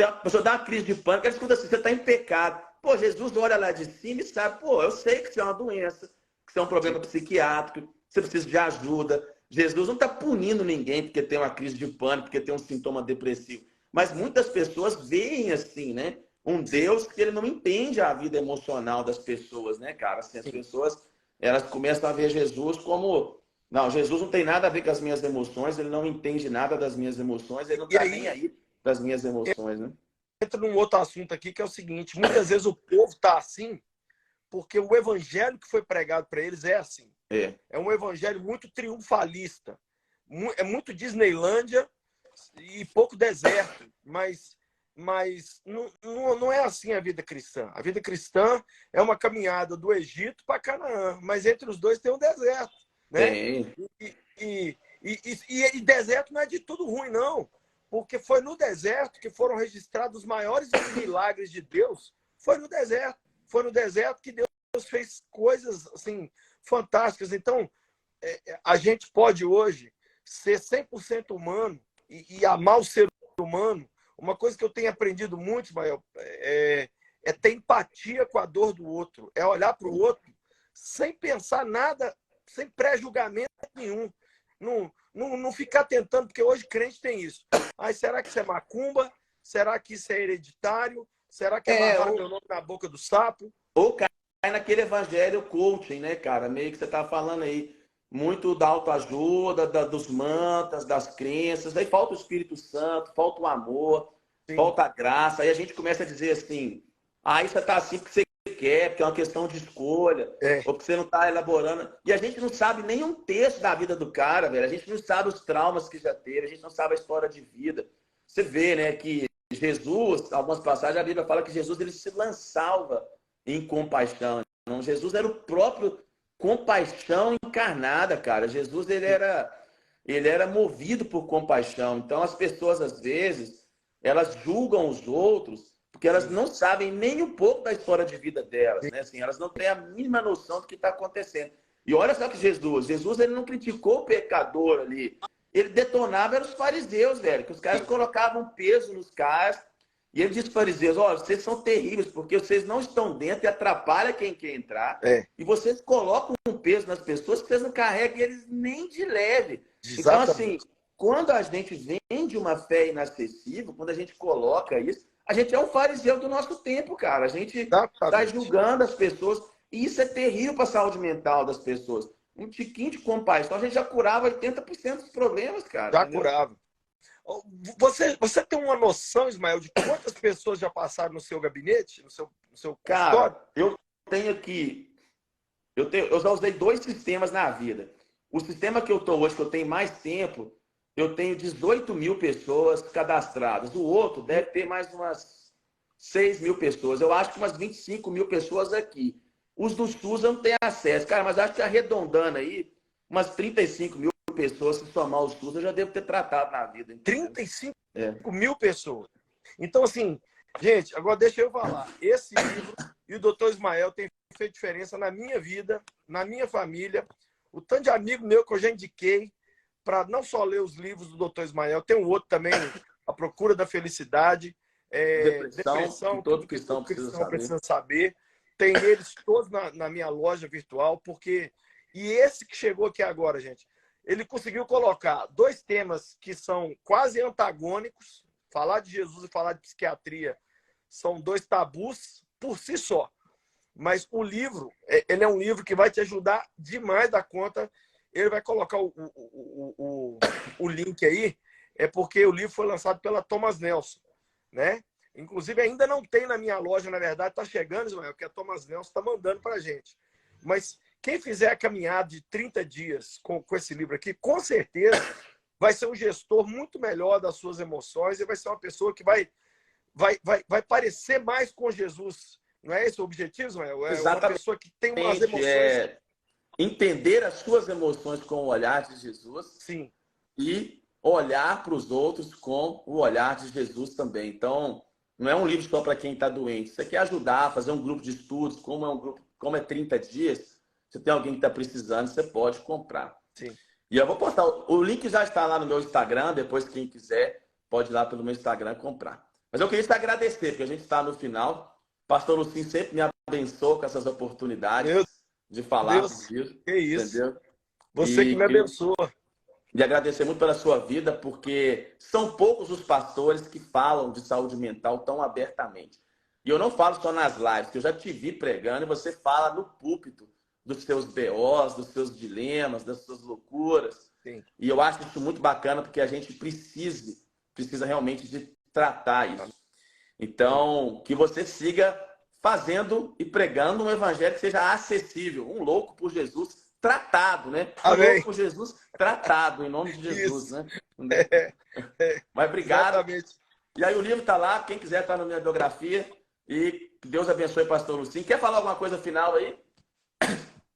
[SPEAKER 1] A pessoa dá uma crise de pânico, ela escuta assim, você está em pecado. Pô, Jesus olha lá de cima e sabe, pô, eu sei que isso é uma doença, que isso é um problema psiquiátrico, você precisa de ajuda. Jesus não está punindo ninguém porque tem uma crise de pânico, porque tem um sintoma depressivo. Mas muitas pessoas veem assim, né? Um Deus que ele não entende a vida emocional das pessoas, né, cara? Assim, as pessoas, elas começam a ver Jesus como... Não, Jesus não tem nada a ver com as minhas emoções, ele não entende nada das minhas emoções, ele não está nem aí das minhas emoções, né?
[SPEAKER 2] Entra num outro assunto aqui que é o seguinte: muitas vezes o povo está assim porque o evangelho que foi pregado para eles é assim. É um evangelho muito triunfalista. É muito Disneylândia e pouco deserto. Mas não é assim a vida cristã. A vida cristã é uma caminhada do Egito para Canaã. Mas entre os dois tem um deserto. Né? E deserto não é de tudo ruim, não. Porque foi no deserto que foram registrados os maiores milagres de Deus. Foi no deserto. Foi no deserto que Deus fez coisas assim fantásticas. Então, a gente pode hoje ser 100% humano e amar o ser humano. Uma coisa que eu tenho aprendido muito, Ismael, é ter empatia com a dor do outro. É olhar para o outro sem pensar nada, sem pré-julgamento nenhum. Não ficar tentando, porque hoje crente tem isso. Ai, será que isso é macumba? Será que isso é hereditário? Será que é amarrar meu nome na boca do sapo?
[SPEAKER 1] Ou cai naquele evangelho coaching, né, cara? Meio que você tá falando aí, muito da autoajuda, dos mantras, das crenças. Daí falta o Espírito Santo, falta o amor, falta a graça. Aí a gente começa a dizer assim, você tá assim porque você quer, porque é uma questão de escolha, ou porque você não está elaborando. E a gente não sabe nem um terço da vida do cara, velho. A gente não sabe os traumas que já teve, a gente não sabe a história de vida. Você vê, né, que Jesus, algumas passagens, a Bíblia fala que Jesus ele se lançava em compaixão. Então, Jesus era o próprio compaixão encarnada, cara. Jesus ele era movido por compaixão. Então as pessoas às vezes elas julgam os outros porque elas não sabem nem um pouco da história de vida delas, né? Assim, elas não têm a mínima noção do que está acontecendo. E olha só que Jesus ele não criticou o pecador ali. Ele detonava os fariseus, velho, que os caras colocavam peso nos caras. E ele disse para os fariseus, vocês são terríveis, porque vocês não estão dentro e atrapalham quem quer entrar. E vocês colocam um peso nas pessoas que vocês não carregam eles nem de leve. Então, assim, quando a gente vende uma fé inacessível, quando a gente coloca isso, a gente é um fariseu do nosso tempo, cara. A gente está julgando as pessoas. E isso é terrível para a saúde mental das pessoas. Um tiquinho de compaixão, a gente já curava 80% dos problemas, cara.
[SPEAKER 2] Já curava. Você tem uma noção, Ismael, de quantas pessoas já passaram no seu gabinete, no seu consultório?
[SPEAKER 1] Cara, eu tenho que. Eu já usei 2 sistemas na vida. O sistema que eu estou hoje, que eu tenho mais tempo, eu tenho 18 mil pessoas cadastradas. O outro deve ter mais umas 6 mil pessoas. Eu acho que umas 25 mil pessoas aqui. Os do SUS eu não tenho acesso. Cara, mas acho que arredondando aí, umas 35 mil pessoas, se somar os SUS, eu já devo ter tratado na vida. Entendeu?
[SPEAKER 2] 35
[SPEAKER 1] É.
[SPEAKER 2] mil pessoas. Então, assim, gente, agora deixa eu falar. Esse livro e o Dr. Ismael tem feito diferença na minha vida, na minha família. O tanto de amigo meu que eu já indiquei para não só ler os livros do Dr. Ismael, tem um outro também, A Procura da Felicidade,
[SPEAKER 1] Depressão, que todo
[SPEAKER 2] tudo que
[SPEAKER 1] cristão
[SPEAKER 2] todo
[SPEAKER 1] precisa
[SPEAKER 2] cristão
[SPEAKER 1] saber.
[SPEAKER 2] precisa saber. Tem eles todos na minha loja virtual, porque... E esse que chegou aqui agora, gente, ele conseguiu colocar 2 temas que são quase antagônicos. Falar de Jesus e falar de psiquiatria são 2 tabus por si só. Mas o livro, ele é um livro que vai te ajudar demais da conta. Ele vai colocar o link aí, porque o livro foi lançado pela Thomas Nelson, né? Inclusive, ainda não tem na minha loja, na verdade, está chegando, Ismael, que a Thomas Nelson está mandando para a gente. Mas quem fizer a caminhada de 30 dias com esse livro aqui, com certeza vai ser um gestor muito melhor das suas emoções e vai ser uma pessoa que vai parecer mais com Jesus. Não é esse o objetivo, Ismael? É uma
[SPEAKER 1] Exatamente.
[SPEAKER 2] pessoa que tem umas emoções...
[SPEAKER 1] Entender as suas emoções com o olhar de Jesus.
[SPEAKER 2] Sim.
[SPEAKER 1] E olhar para os outros com o olhar de Jesus também. Então, não é um livro só para quem está doente. Você quer ajudar a fazer um grupo de estudos, como é 30 dias, se tem alguém que está precisando, você pode comprar.
[SPEAKER 2] Sim.
[SPEAKER 1] E eu vou postar, o link já está lá no meu Instagram, depois quem quiser pode ir lá pelo meu Instagram comprar. Mas eu queria te agradecer, porque a gente está no final. Pastor Lucinho sempre me abençoa com essas oportunidades de falar sobre isso.
[SPEAKER 2] Que isso.
[SPEAKER 1] Entendeu?
[SPEAKER 2] Você que me abençoa.
[SPEAKER 1] E agradecer muito pela sua vida, porque são poucos os pastores que falam de saúde mental tão abertamente. E eu não falo só nas lives, que eu já te vi pregando e você fala no púlpito dos seus BOs, dos seus dilemas, das suas loucuras.
[SPEAKER 2] Sim.
[SPEAKER 1] E eu acho isso muito bacana, porque a gente precisa realmente de tratar isso. Então, que você siga fazendo e pregando um evangelho que seja acessível. Um louco por Jesus tratado, né? Um louco por Jesus tratado, em nome de Jesus,
[SPEAKER 2] isso.
[SPEAKER 1] Né? Mas obrigado.
[SPEAKER 2] Exatamente.
[SPEAKER 1] E aí o livro está lá, quem quiser está na minha biografia. E que Deus abençoe, pastor Lucinho. Quer falar alguma coisa final aí?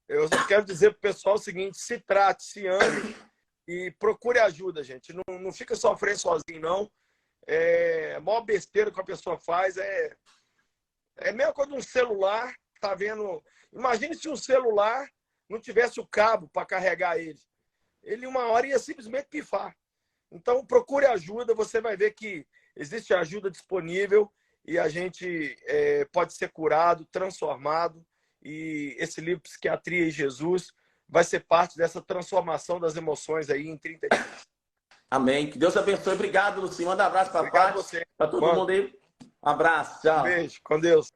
[SPEAKER 2] Eu só quero dizer para o pessoal o seguinte: se trate, se ame e procure ajuda, gente. Não fica sofrendo sozinho, não. A maior besteira que a pessoa faz é a mesma coisa de um celular, tá vendo? Imagine se um celular não tivesse o cabo para carregar ele. Ele uma hora ia simplesmente pifar. Então procure ajuda, você vai ver que existe ajuda disponível e a gente pode ser curado, transformado. E esse livro Psiquiatria e Jesus vai ser parte dessa transformação das emoções aí em 30 dias.
[SPEAKER 1] Amém. Que Deus abençoe. Obrigado, Lucinho. Manda um abraço para
[SPEAKER 2] Obrigado a você.
[SPEAKER 1] Para todo mundo aí. Um abraço. Tchau.
[SPEAKER 2] Beijo. Com Deus.